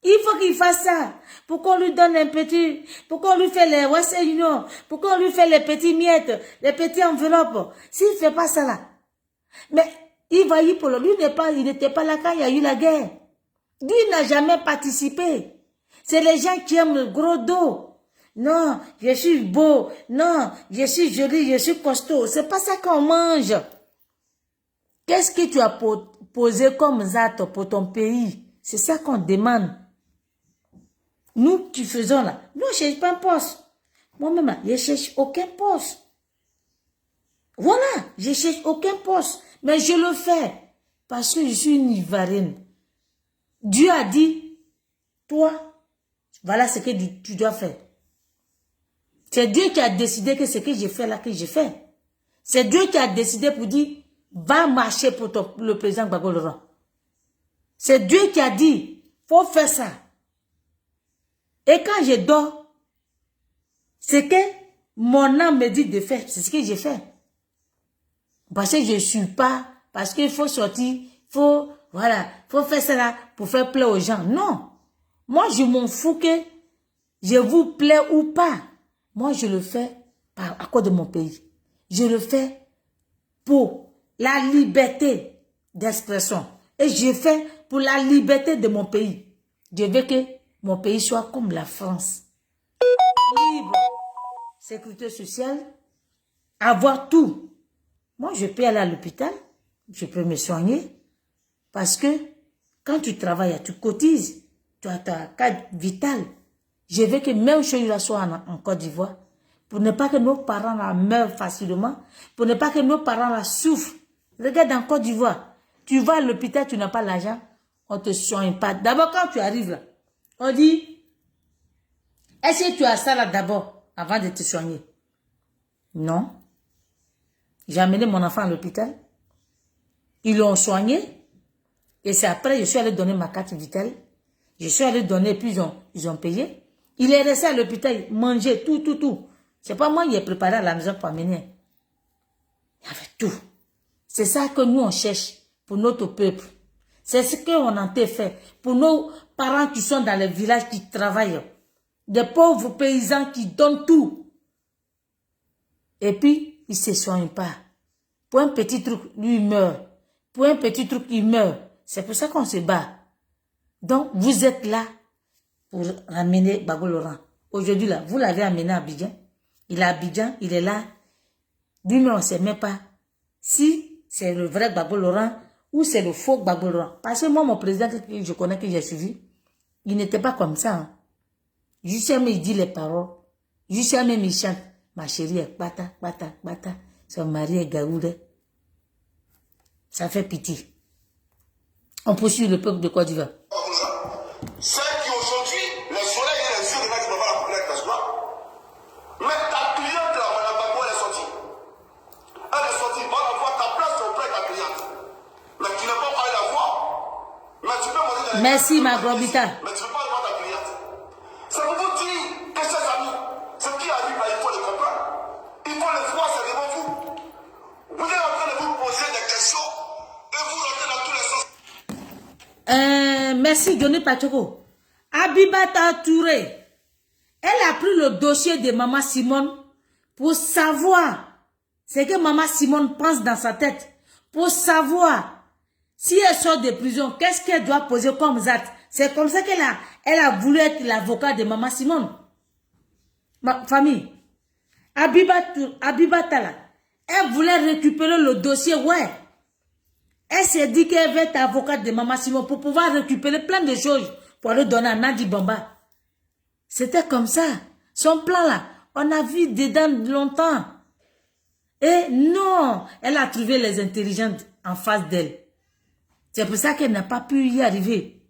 Il faut qu'il fasse ça. Pour qu'on lui donne un petit, pour qu'on lui fait les Western Union, pour qu'on lui fait les petits miettes, les petits enveloppes. S'il ne fait pas ça là. Mais il va y pour lui, il n'était pas là quand il y a eu la guerre. Lui n'a jamais participé. C'est les gens qui aiment le gros dos. Non, je suis beau. Non, je suis joli, je suis costaud. C'est pas ça qu'on mange. Qu'est-ce que tu as posé comme acte pour ton pays? C'est ça qu'on demande. Nous qui faisons là, nous ne cherchons pas un poste. Moi-même, je ne cherche aucun poste. Voilà, je ne cherche aucun poste. Mais je le fais parce que je suis une Ivoirienne. Dieu a dit, toi, voilà ce que tu dois faire. C'est Dieu qui a décidé que ce que j'ai fait là, que j'ai fait. C'est Dieu qui a décidé pour dire, va marcher pour le président Gbagbo Laurent. C'est Dieu qui a dit, faut faire ça. Et quand je dors, c'est que mon âme me dit de faire, c'est ce que j'ai fait. Parce que je ne suis pas, parce qu'il faut sortir, faut faire ça là pour faire plaisir aux gens. Non. Moi, je m'en fous que je vous plais ou pas. Moi, je le fais à cause de mon pays. Je le fais pour la liberté d'expression. Et je fais pour la liberté de mon pays. Je veux que mon pays soit comme la France. Libre, sécurité sociale, avoir tout. Moi, je peux aller à l'hôpital, je peux me soigner. Parce que quand tu travailles, tu cotises, tu as ta carte vitale. Je veux que même chose soit en Côte d'Ivoire. Pour ne pas que nos parents la meurent facilement. Pour ne pas que nos parents la souffrent. Regarde en Côte d'Ivoire. Tu vas à l'hôpital, tu n'as pas l'argent. On ne te soigne pas. D'abord, quand tu arrives là, on dit, est-ce que tu as ça là d'abord, avant de te soigner? Non. J'ai amené mon enfant à l'hôpital. Ils l'ont soigné. Et c'est après, je suis allé donner ma carte vitale. Je suis allé donner, puis ils ont payé. Il est resté à l'hôpital, manger tout. C'est pas moi qui ai préparé à la maison pour amener. Il y avait tout. C'est ça que nous, on cherche pour notre peuple. C'est ce qu'on a fait pour nos parents qui sont dans les villages, qui travaillent. Des pauvres paysans qui donnent tout. Et puis, ils ne se soignent pas. Pour un petit truc, lui, il meurt. Pour un petit truc, il meurt. C'est pour ça qu'on se bat. Donc, vous êtes là pour ramener Gbagbo Laurent. Aujourd'hui, là, vous l'avez amené à Abidjan. Il est à Abidjan, il est là. Lui-même, on ne sait même pas si c'est le vrai Gbagbo Laurent ou c'est le faux Gbagbo Laurent. Parce que moi, mon président, que je connais, que j'ai suivi, il n'était pas comme ça. Hein. Juste même, il dit les paroles. Juste même, il chante. Ma chérie est bata. Son mari est gaoudé. Ça fait pitié. On poursuit le peuple de Côte d'Ivoire. Ceux qui aujourd'hui, le soleil et les yeux de Nadi Baba la connaissent, n'est-ce pas? Mais ta cliente là, Madame Gbagbo, elle est sortie. Elle est sortie, va la voir, ta place auprès de ta cliente. Mais tu n'as pas parlé la voir. Mais tu peux manger dans les... Merci, ma Grobita. Mais tu ne peux pas aller voir ta cliente. Ça veut vous dire que ces amis, ce qui arrive là, il faut les comprendre. Il faut les voir, c'est devant vous. Vous êtes en train de vous poser des questions et vous rentrez dans tous les sens. Merci, Johnny Pachoko. Abibata Touré, elle a pris le dossier de Maman Simone pour savoir ce que Maman Simone pense dans sa tête. Pour savoir si elle sort de prison, qu'est-ce qu'elle doit poser comme acte. C'est comme ça elle a voulu être l'avocat de Maman Simone. Ma famille, Abibata là, elle voulait récupérer le dossier, ouais. Elle s'est dit qu'elle va être avocate de Maman Simone pour pouvoir récupérer plein de choses pour le donner à Nadi Bamba. C'était comme ça. Son plan là, on a vu dedans longtemps. Et non, elle a trouvé les intelligentes en face d'elle. C'est pour ça qu'elle n'a pas pu y arriver.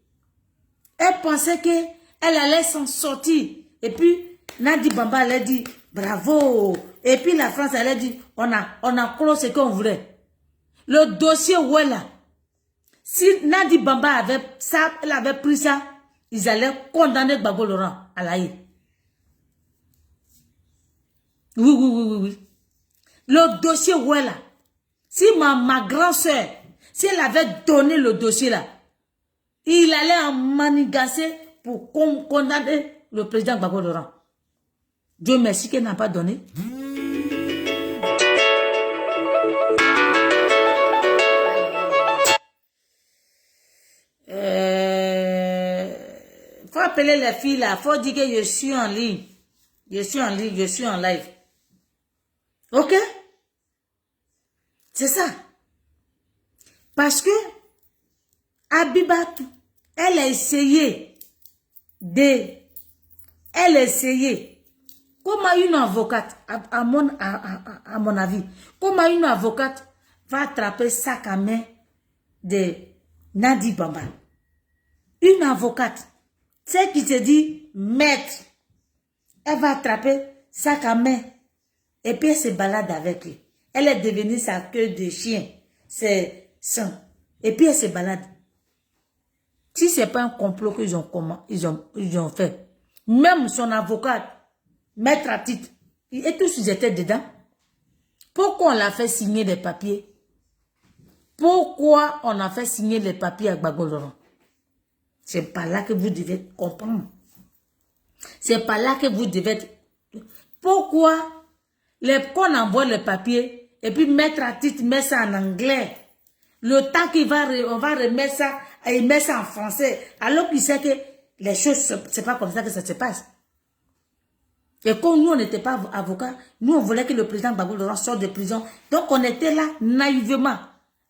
Elle pensait qu'elle allait s'en sortir. Et puis, Nadi Bamba elle a dit, bravo. Et puis la France elle a dit, on a clos ce qu'on voulait. Le dossier où elle a. Si Nadi Bamba elle avait pris ça, ils allaient condamner Gbagbo Laurent à la haie. Oui. Le dossier où elle a. Si ma grande soeur, si elle avait donné le dossier là, Il allait en manigancer pour condamner le président Gbagbo Laurent. Dieu merci qu'il n'a pas donné. Faut appeler les filles là. Faut dire que je suis en ligne. Je suis en ligne, je suis en live. Ok? C'est ça. Parce que Abibatou, elle a essayé comment une avocate, à mon avis, comment une avocate va attraper sac à main de Nadi Bamba. Une avocate, celle qui se dit maître, elle va attraper sac à main et puis elle se balade avec lui. Elle est devenue sa queue de chien, c'est sang. Et puis elle se balade. Si ce n'est pas un complot qu'ils ont fait, même son avocate, maître à titre, et tous ils étaient dedans. Pourquoi on l'a fait signer les papiers? Pourquoi on a fait signer les papiers à Gbagbo Laurent? C'est pas là que vous devez comprendre. C'est pas là que vous devez... Pourquoi qu'on envoie le papier et puis mettre à titre, met ça en anglais. Le temps on va remettre ça et il met ça en français. Alors qu'il sait que les choses, c'est pas comme ça que ça se passe. Et comme nous, on n'était pas avocats, nous, on voulait que le président Gbagbo Laurent sorte de prison. Donc, on était là naïvement.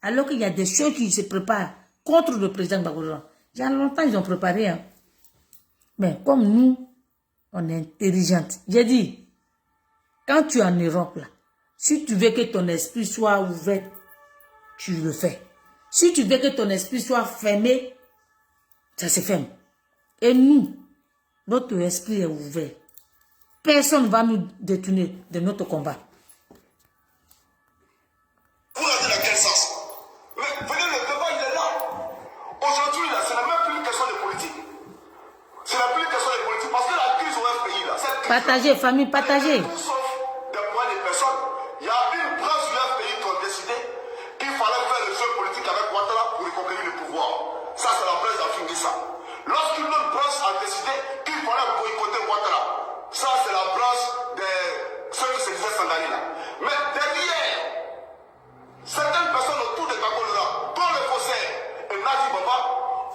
Alors qu'il y a des choses qui se préparent contre le président Gbagbo Laurent. Il y a longtemps, ils ont préparé. Hein. Mais comme nous, on est intelligente. J'ai dit, quand tu es en Europe, là, si tu veux que ton esprit soit ouvert, tu le fais. Si tu veux que ton esprit soit fermé, ça se ferme. Et nous, notre esprit est ouvert. Personne ne va nous détourner de notre combat. Vous regardez dans quel sens? Mais venez, le débat, il est là. Aujourd'hui, là, ce n'est même plus une question de politique. Ce n'est plus une question de politique. Parce que la crise au pays, là, cette crise, Partagez, famille, partagez. tout sauf des points de personnes. Il y a une branche de leur pays qui ont décidé qu'il fallait faire le jeu politique avec Ouattara pour reconquérir le pouvoir. Ça, c'est la presse d'Afrique ça. Lorsqu'une autre branche a décidé qu'il fallait boycotter Ouattara, ça, c'est la branche de ceux qui se disaient Sandali là. Mais derrière, certaines personnes autour de Gbagbo Laurent, dont le faussaire et Nadi Bamba,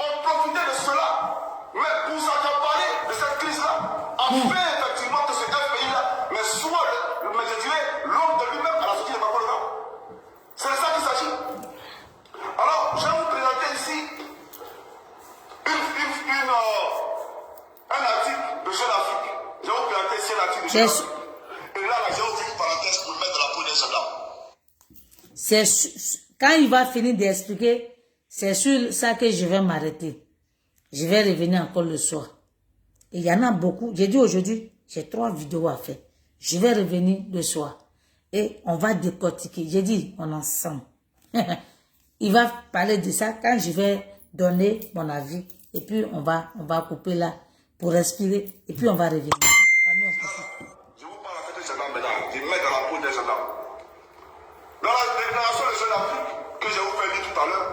ont profité de cela, mais pour s'accaparer de cette crise-là, afin effectivement que ce pays-là, mais soit, mais je dirais, l'homme de lui-même à la sortie de Gbagbo Laurent. C'est de ça qu'il s'agit. Alors, je vais vous présenter ici un article de Jeune Afrique. Je vais vous présenter ici un article de Jeune Afrique. Et là, j'ai ouvert une parenthèse pour mettre dans la peau des gendarmes. Quand il va finir d'expliquer, c'est sur ça que je vais m'arrêter. Je vais revenir encore le soir. Et il y en a beaucoup. J'ai dit aujourd'hui, j'ai 3 vidéos à faire. Je vais revenir le soir. Et on va décortiquer. J'ai dit, on est ensemble. Il va parler de ça quand je vais donner mon avis. Et puis, on va couper là pour respirer. Et puis, on va revenir. Je vous parle en fait de gendarmes maintenant. Je mets dans la peau des gendarmes. Dans la déclaration de Jeune Afrique que je vous fais lire tout à l'heure,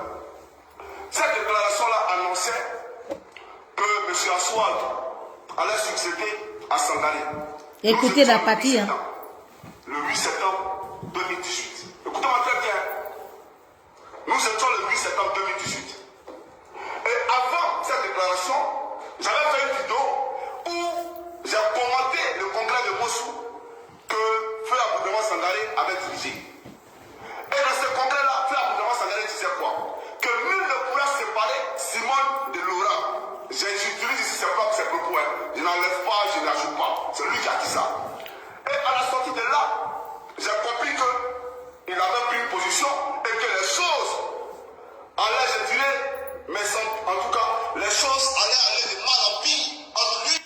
cette déclaration-là annonçait que M. Assouad allait succéder à Sandali. Écoutez la partie. Hein. Le 8 septembre 2018. Écoutez-moi très bien. Nous étions le 8 septembre 2018. Et avant cette déclaration, j'avais fait une vidéo où j'ai commenté le congrès de Mossou que Feu Aboudraman Sangaré avait dirigé. Et dans ce congrès-là, Feu Aboudraman Sangaré disait quoi? Que nul ne pourra séparer Simone de Laurent. J'utilise ici ses propos. Je n'enlève pas, je n'ajoute pas. C'est lui qui a dit ça. Et à la sortie de là, j'ai compris qu'il avait pris une position et que les choses allaient, je dirais, mais en tout cas, les choses allaient aller de mal en pire entre lui.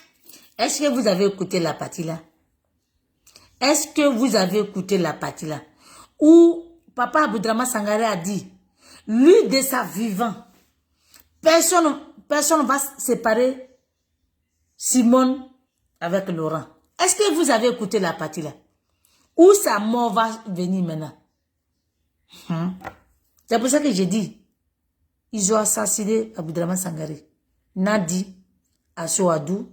Est-ce que vous avez écouté la partie là? Est-ce que vous avez écouté la partie là? Où Papa Aboudraman Sangaré a dit, lui de sa vivant, personne ne va séparer Simone avec Laurent. Est-ce que vous avez écouté la partie là? Où sa mort va venir maintenant? C'est pour ça que j'ai dit, ils ont assassiné Aboudraman Sangaré. Nadi, Assoadou,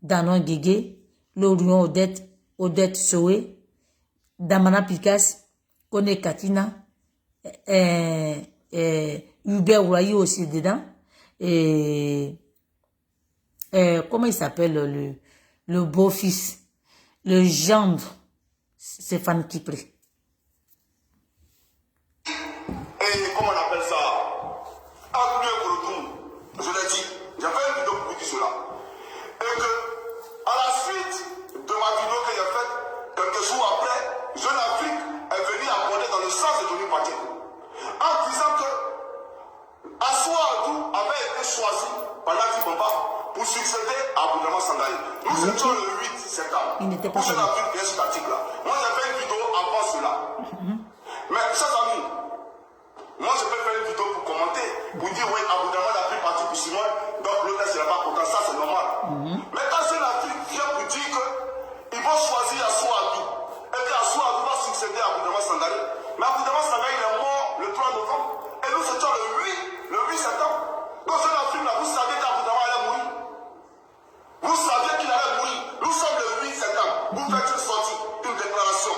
Danon Guégué, Lorion Odette Soé, Damana Pikas, Kone Katina, Hubert Ouayi aussi dedans. Et comment il s'appelle le beau-fils, le gendre, Stéphane Kipré. Et comment on appelle ça? Je l'ai dit, j'avais une vidéo pour vous dire cela. Et que, à la suite de ma vidéo que j'ai faite, quelques jours après, Jeune Afrique est venu aborder dans le sens de Johnny Pacheco, en disant que Assoadou avait été choisi par Nadi Bamba pour succéder à Aboudraman Sangaré. Nous étions le 8 septembre. Il n'était pas Jeune Afrique vient cet article-là. Moi, j'ai fait une vidéo avant cela. Mais, chers amis, moi, je peux faire une vidéo pour commenter, pour dire, oui, Aboudraman a pris parti pour Simone, donc l'autre, c'est pas content, ça, c'est normal. Mais quand Jeune Afrique vient pour dire qu'ils vont choisir Assoadou, et qu'Assoadou va succéder à Aboudraman Sangaré, mais Aboudraman Sangaré, il est mort le 3 novembre, et nous, c'était le 8 septembre. Donc, Jeune Afrique, là, vous saviez qu'Aboudraman allait mourir. Vous saviez qu'il allait mourir. Nous sommes le 8 septembre. Vous faites une sortie, une déclaration,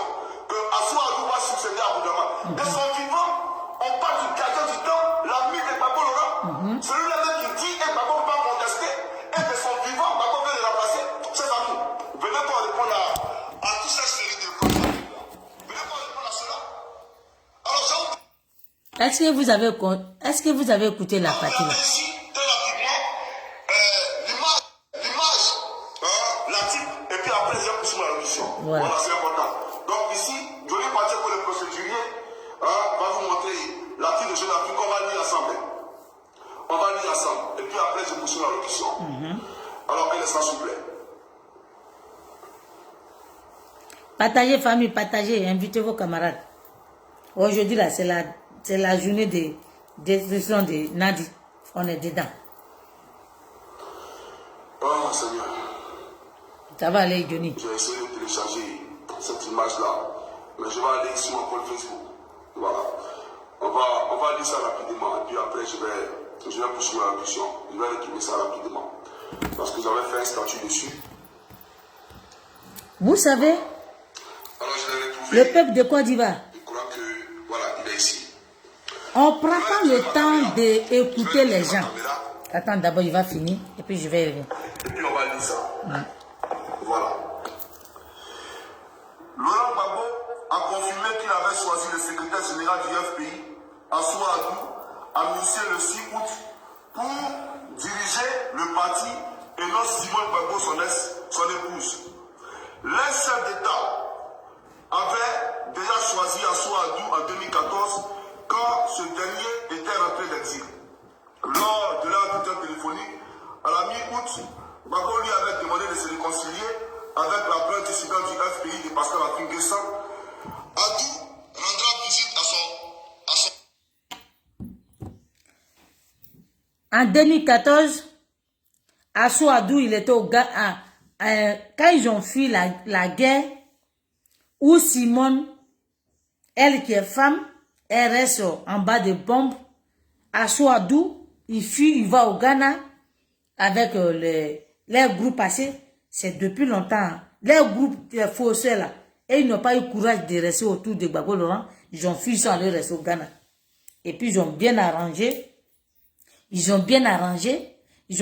que Assoadou va succéder à Aboudraman. Et son vivant, on parle du gardien du temps, l'ami de Gbagbo Laurent. Celui-là qui dit et Gbagbo ne peut pas contester, et de son vivant, Gbagbo vient de le remplacer. Chers amis, venez pas répondre à toute cette série de problèmes. Venez pas répondre à cela. Alors, j'avoue. Est-ce que vous avez écouté la partie là? Ici, très rapidement, l'image, la type, et puis après, j'ai poussé ma révolution. Voilà. Voilà, c'est important. Donc ici, Johnny Pacheco, le procédurier, va vous montrer la type de Jeune Afrique qu'on va lire ensemble. On va lire ensemble. Et puis après, je pousse ma révolution. Alors, un instant, s'il vous plaît. Partagez, famille, partagez, invitez vos camarades. Aujourd'hui, là, c'est la journée de destruction de Nadi. On est dedans. Oh, Seigneur. Ça va aller, Johnny. J'ai essayé de télécharger cette image-là, mais je vais aller sur mon compte Facebook. Voilà. On va lire ça rapidement, et puis après, je vais poursuivre la révolution. Je vais retrouver ça rapidement. Parce que j'avais fait un statut dessus. Vous savez, Alors, je l'ai retrouvé. le peuple de Côte d'Ivoire, Je crois que, voilà, il est ici. on prend pas le temps d'écouter les gens. Attends, d'abord, il va finir, et puis je vais revenir. Et puis, on va lire ça. Voilà. Laurent Gbagbo a confirmé qu'il avait choisi le secrétaire général du FPI, Assoadou, annoncé le 6 août, pour diriger le parti et non Simone Gbagbo, son épouse. L'ex-chef d'État avait déjà choisi Assoadou en 2014 quand ce dernier était rentré d'exil. Lors de leur entretien téléphonique, à la mi-août, Gbagbo lui avait demandé de se réconcilier avec la plainte dissident du FPI de Pascal Afin-Guessan. Adou rendra visite à son... En 2014, Assoadou, il était au gars. Quand ils ont fui la guerre, où Simone, elle qui est femme, elle reste en bas des bombes. Assoadou, il fuit, il va au Ghana avec les groupes passés. C'est depuis longtemps. Les groupes faussés là, et ils n'ont pas eu courage de rester autour de Gbagbo Laurent. Ils ont fui, ils sont allés rester au Ghana. Et puis ils ont bien arrangé. Ils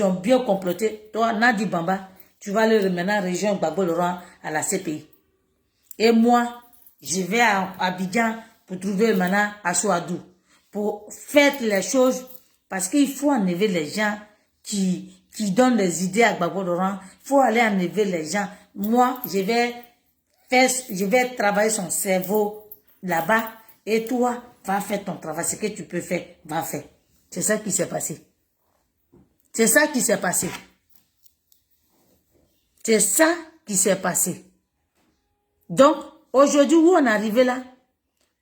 ont bien comploté. Toi, Nadi Bamba, tu vas aller maintenant région Gbagbo Laurent à la CPI. Et moi, je vais à Abidjan pour trouver maintenant Assoadou. Pour faire les choses, parce qu'il faut enlever les gens qui donnent des idées à Gbagbo Laurent. Il faut aller enlever les gens. Moi, je vais travailler son cerveau là-bas. Et toi, va faire ton travail. Ce que tu peux faire, va faire. C'est ça qui s'est passé. C'est ça qui s'est passé. C'est ça qui s'est passé. Donc, aujourd'hui, où on est arrivé là,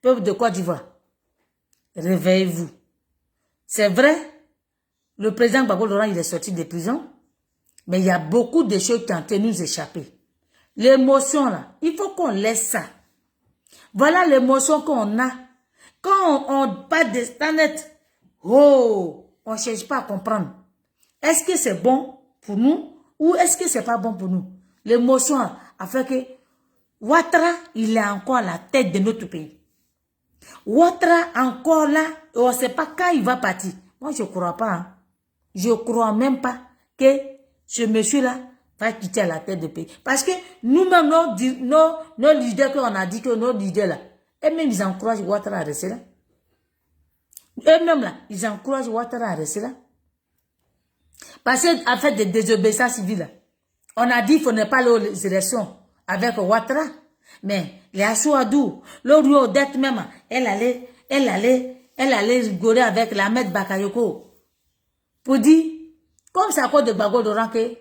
peuple de Côte d'Ivoire, réveillez-vous. C'est vrai, le président Gbagbo Laurent, il est sorti de prison, mais il y a beaucoup de choses qui ont été nous échapper. L'émotion là, il faut qu'on laisse ça. Voilà l'émotion qu'on a. Quand on parle de Stanet, oh, on ne cherche pas à comprendre. Est-ce que c'est bon pour nous ou est-ce que c'est pas bon pour nous? L'émotion a fait que Ouattara, il est encore à la tête de notre pays. Ouattara, encore là, on ne sait pas quand il va partir. Moi, je ne crois pas. Hein. Je ne crois même pas que ce monsieur-là va quitter la tête du pays. Parce que nous-mêmes, nos leaders, qu'on a dit que nos leaders là, eux-mêmes, ils encouragent Ouattara à rester là. Eux-mêmes là, ils encouragent Ouattara à rester là. Parce qu'en fait, des désobéissances civiles, on a dit qu'il ne faut pas aller aux élections avec Ouattara. Mais les Assouadou, le roi Odette même, elle allait rigoler avec l'Ahmed Bakayoko. Pour dire, comme c'est à cause de Gbagbo Laurent que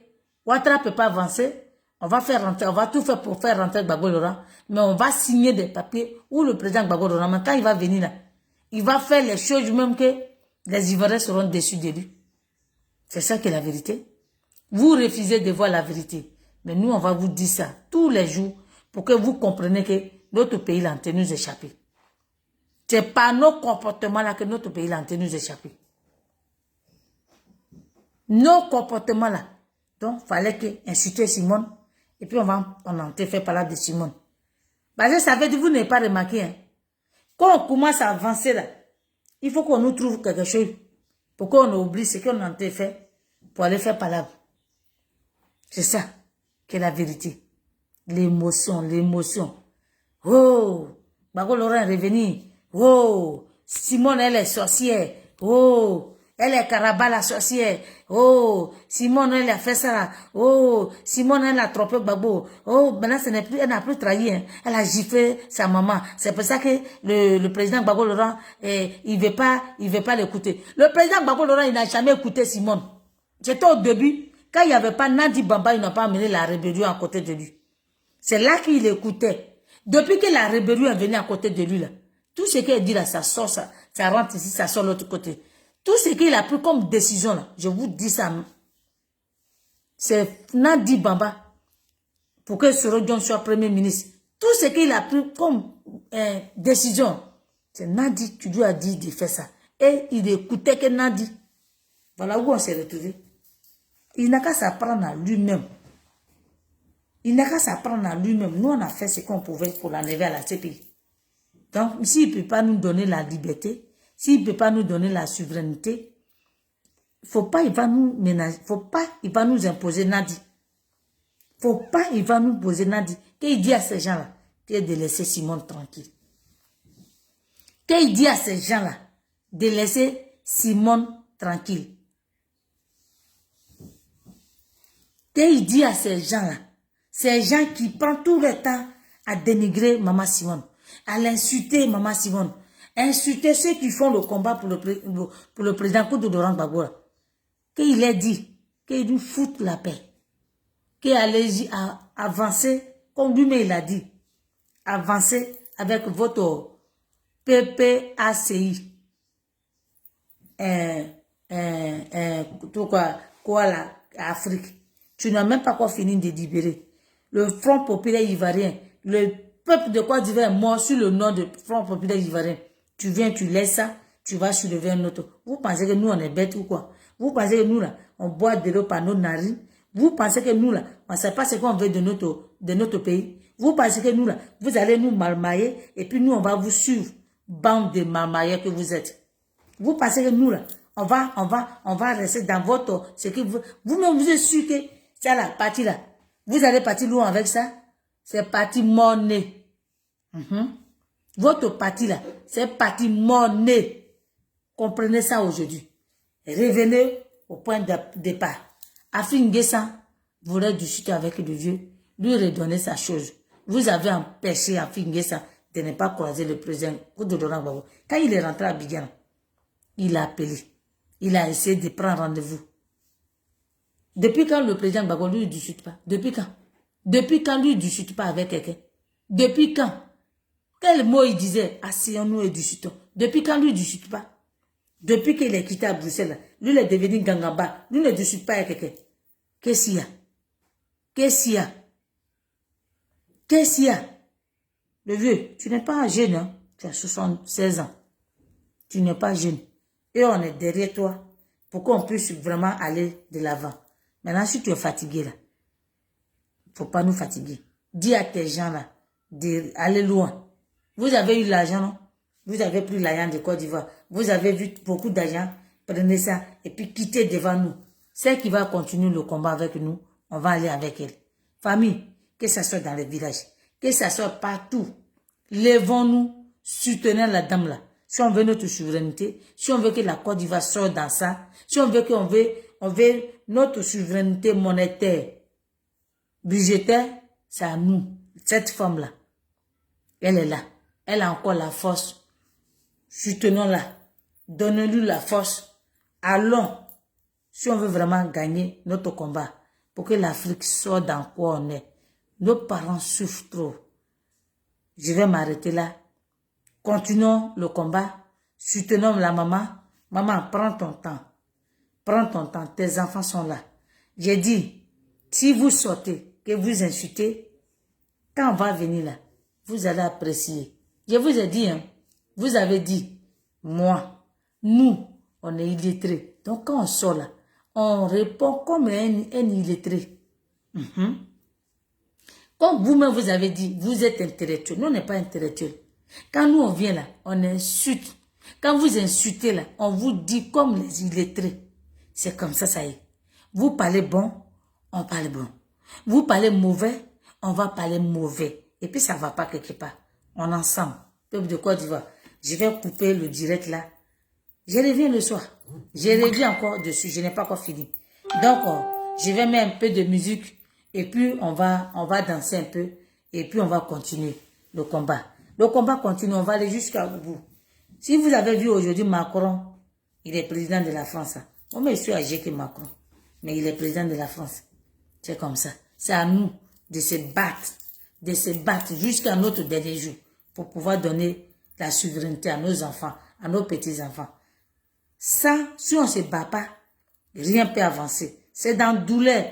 Ouattara ne peut pas avancer, on va faire rentrer, on va tout faire pour faire rentrer Gbagbo Laurent, mais on va signer des papiers où le président Gbagbo Laurent, quand il va venir là, il va faire les choses même que les Ivoiriens seront déçus de lui. C'est ça qui est la vérité. Vous refusez de voir la vérité. Mais nous, on va vous dire ça tous les jours pour que vous compreniez que notre pays l'a en train de nous échapper. C'est par nos comportements là que notre pays l'a en train de nous échapper. Nos comportements là. Donc, il fallait que insulter Simone. Et puis, on a fait parler de Simone. Parce que ça veut dire que vous n'avez pas remarqué. Hein. Quand on commence à avancer là, il faut qu'on nous trouve quelque chose pour qu'on oublie ce qu'on a fait pour aller faire palabre. C'est ça qui est la vérité. L'émotion, l'émotion. Oh, Gbagbo Laurent est revenu. Oh, Simone, elle est sorcière. Oh, elle est Karaba la sorcière. Oh, Simone, elle a fait ça là. Oh, Simone, elle a trompé Gbagbo. Oh, maintenant, elle n'a plus trahi. Hein. Elle a giflé sa maman. C'est pour ça que le président Gbagbo Laurent, il veut pas l'écouter. Le président Gbagbo Laurent, il n'a jamais écouté Simone. C'était au début. Quand il n'y avait pas Nadi Bamba, il n'a pas amené la rébellion à côté de lui. C'est là qu'il écoutait. Depuis que la rébellion est venue à côté de lui, là, tout ce qu'il dit là, ça sort, ça rentre ici, ça sort de l'autre côté. Tout ce qu'il a pris comme décision, là, je vous dis ça, c'est Nadi Bamba, pour que Soro soit premier ministre. Tout ce qu'il a pris comme décision, c'est Nadi, tu dois dire de faire ça. Et il écoutait que Nadi. Voilà où on s'est retrouvé. Il n'a qu'à s'apprendre à lui-même. Il n'a qu'à s'apprendre à lui-même. Nous, on a fait ce qu'on pouvait pour l'enlever à la CPI. Donc, s'il ne peut pas nous donner la liberté, s'il ne peut pas nous donner la souveraineté, faut pas, il va nous ménager, faut pas, il va nous imposer Nadi. Faut pas, il va nous poser Nadi. Qu'il dit à ces gens-là, de laisser Simone tranquille. Qu'il dit à ces gens-là, de laisser Simone tranquille. Qu'il dit à ces gens-là, ces gens qui prennent tout le temps à dénigrer Maman Simone, à l'insulter Maman Simone, insulter ceux qui font le combat pour le président Koudou Laurent Gbagbo, qu'il ait dit, qu'il nous foute la paix, qu'il allait avancer, comme lui-même il a dit, avancer avec votre PPACI, tout quoi là, Afrique. Tu n'as même pas encore fini de libérer. Le Front populaire ivoirien, le peuple de Côte d'Ivoire est mort sur le nom de Front populaire ivoirien. Tu viens, tu laisses ça, tu vas soulever un autre. Vous pensez que nous, on est bêtes ou quoi? Vous pensez que nous, là, on boit de l'eau par nos narines? Vous pensez que nous, là, on ne sait pas ce qu'on veut de notre pays? Vous pensez que nous, là, vous allez nous marmailler et puis nous, on va vous suivre, bande de marmailleurs que vous êtes. Vous pensez que nous, là, on va rester dans votre... ce que vous-même, vous êtes sûr que c'est la partie là. Vous allez partir loin avec ça. C'est parti monnaie. Votre parti là, c'est parti monnaie. Comprenez ça aujourd'hui. Revenez au point de départ. Afin Guessan voulait discuter avec le vieux, lui redonner sa chose. Vous avez empêché Afin Guessan de ne pas croiser le président Koudou Laurent Gbagbo. Quand il est rentré à Abidjan, il a appelé. Il a essayé de prendre rendez-vous. Depuis quand le président Gbagbo lui ne discute pas? Depuis quand? Depuis quand lui ne discute pas avec quelqu'un? Depuis quand? Quel mot il disait? Asseyons-nous et discutons. Depuis quand lui ne discute pas? Depuis qu'il est quitté à Bruxelles, lui il est devenu Gangamba. Lui ne discute pas avec quelqu'un. Qu'est-ce qu'il y a? Qu'est-ce qu'il y a? Qu'est-ce qu'il y a? Le vieux, tu n'es pas jeune, hein? Tu as 76 ans. Tu n'es pas jeune. Et on est derrière toi. pour qu'on puisse vraiment aller de l'avant. Maintenant, si tu es fatigué là, faut pas nous fatiguer. Dis à tes gens là d'aller loin. Vous avez eu l'argent, non? Vous avez pris l'argent de Côte d'Ivoire. Vous avez vu beaucoup d'argent. Prenez ça et puis quittez devant nous. Celle qui va continuer le combat avec nous, on va aller avec elle. Famille, que ça soit dans les villages, que ça soit partout, levons-nous, soutenons la dame là. Si on veut notre souveraineté, si on veut que la Côte d'Ivoire sorte dans ça, si on veut on veut notre souveraineté monétaire, budgétaire, c'est à nous. Cette femme-là, elle est là. Elle a encore la force. Soutenons-la. Donnons-lui la force. Allons, si on veut vraiment gagner notre combat, pour que l'Afrique sorte dans quoi on est. Nos parents souffrent trop. Je vais m'arrêter là. Continuons le combat. Soutenons la maman. Maman, prends ton temps. Prends ton temps. Tes enfants sont là. J'ai dit, si vous sortez, que vous insultez, quand on va venir là, vous allez apprécier. Je vous ai dit, hein, vous avez dit, moi, nous, on est illettrés. Donc quand on sort là, on répond comme un illettré. Comme vous-même vous avez dit, vous êtes intellectuel. Nous, on n'est pas intellectuel. Quand nous, on vient là, on insulte. Quand vous insultez là, on vous dit comme les illettrés. C'est comme ça, ça y est. Vous parlez bon, on parle bon. Vous parlez mauvais, on va parler mauvais. Et puis ça ne va pas quelque part. On est ensemble. Peuple de Côte d'Ivoire. Je vais couper le direct là. Je reviens le soir. Je reviens encore dessus. Je n'ai pas encore fini. Donc, je vais mettre un peu de musique. Et puis, on va danser un peu. Et puis, on va continuer le combat. Le combat continue. On va aller jusqu'à bout. Si vous avez vu aujourd'hui Macron, il est président de la France. Moi, je suis âgé que Macron. Mais il est président de la France. C'est comme ça. C'est à nous de se battre jusqu'à notre dernier jour pour pouvoir donner la souveraineté à nos enfants, à nos petits-enfants. Ça, si on ne se bat pas, rien ne peut avancer. C'est dans douleur,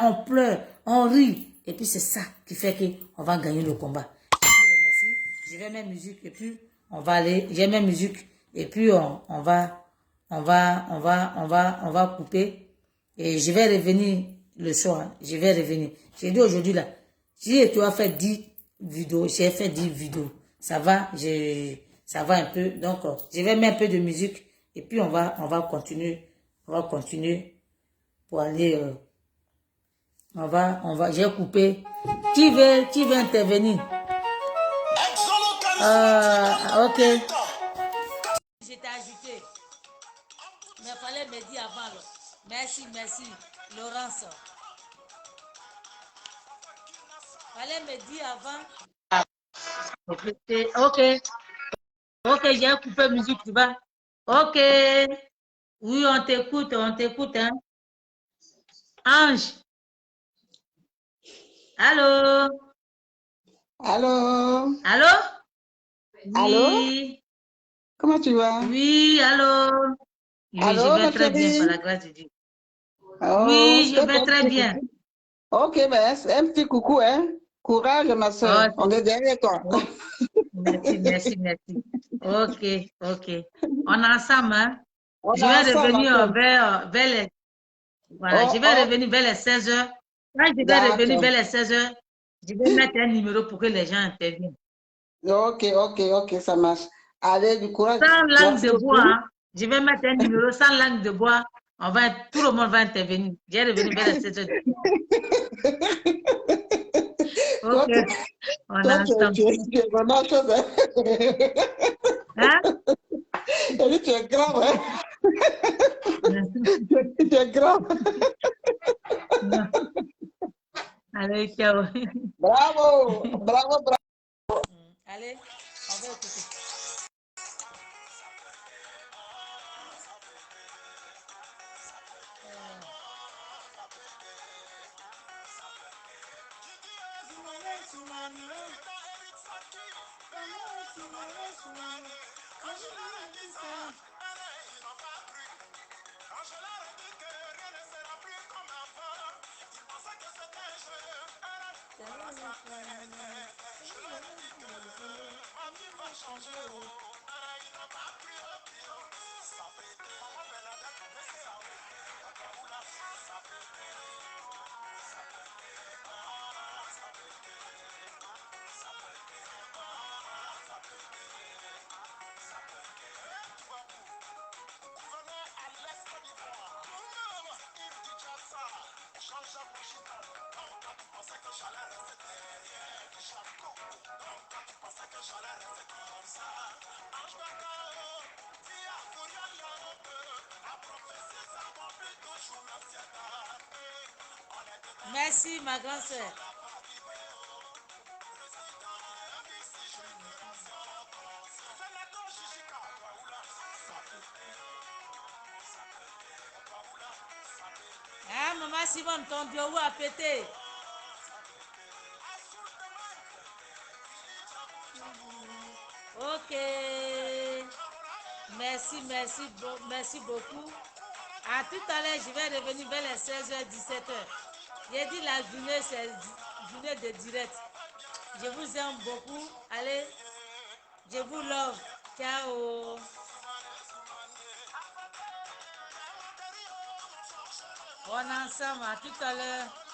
on pleure, on rit. Et puis c'est ça qui fait qu'on va gagner le combat. Je vous remercie. Je vais mettre musique et puis on va aller. J'ai mis musique et puis on va couper. Et je vais revenir le soir. Je vais revenir. J'ai dit aujourd'hui là, si tu as fait 10 vidéos, j'ai fait 10 vidéos. Ça va, ça va un peu. Donc, je vais mettre un peu de musique. Et puis, on va continuer. On va continuer pour aller... j'ai coupé. Qui veut intervenir? Ok. J'étais ajouté. Mais il fallait me dire avant. Là. Merci, Laurence. Fallait me dire avant. Ok, j'ai coupé musique, tu vas. Ok. Oui, on t'écoute, hein. Ange. Allô? Allô? Allô? Allô? Oui. Comment tu vas? Oui, allô? Oui, Allô, je vais ma très bien, par chérie? la grâce de Dieu. Oh, Oui, je je te fais vais un très petit bien. coucou. Ok, ben, c'est un petit coucou, hein? Courage, ma soeur. On est derrière toi. Oh, merci. Ok. On est ensemble, hein? On Je est vais ensemble, ma revenir soeur. vers les... Voilà, je vais Oh, revenir vers les 16 heures. Quand je vais revenir d'accord. vers les 16 heures, je vais mettre un numéro pour que les gens interviennent. Ok, ça marche. Allez, du courage. Sans langue Merci de bois, beaucoup. hein. Je vais mettre un numéro sans langue de bois. Tout le monde va intervenir. Je vais revenir vers les 16 heures. Ok, Toi, tu, on toi, a ensemble. tu es vraiment chose, hein? Hein? Elle dit, tu es grave, hein? Tu es grave. Allez, ciao. Bravo. Allez, on va écouter. Merci, ma grande sœur. Ah, maman Simone, ton bureau a pété. Ok. Merci, merci beaucoup. À tout à l'heure, je vais revenir vers les 16h, 17h. J'ai dit la journée, c'est journée de direct. Je vous aime beaucoup. Allez, je vous love. Ciao. On est ensemble. À tout à l'heure.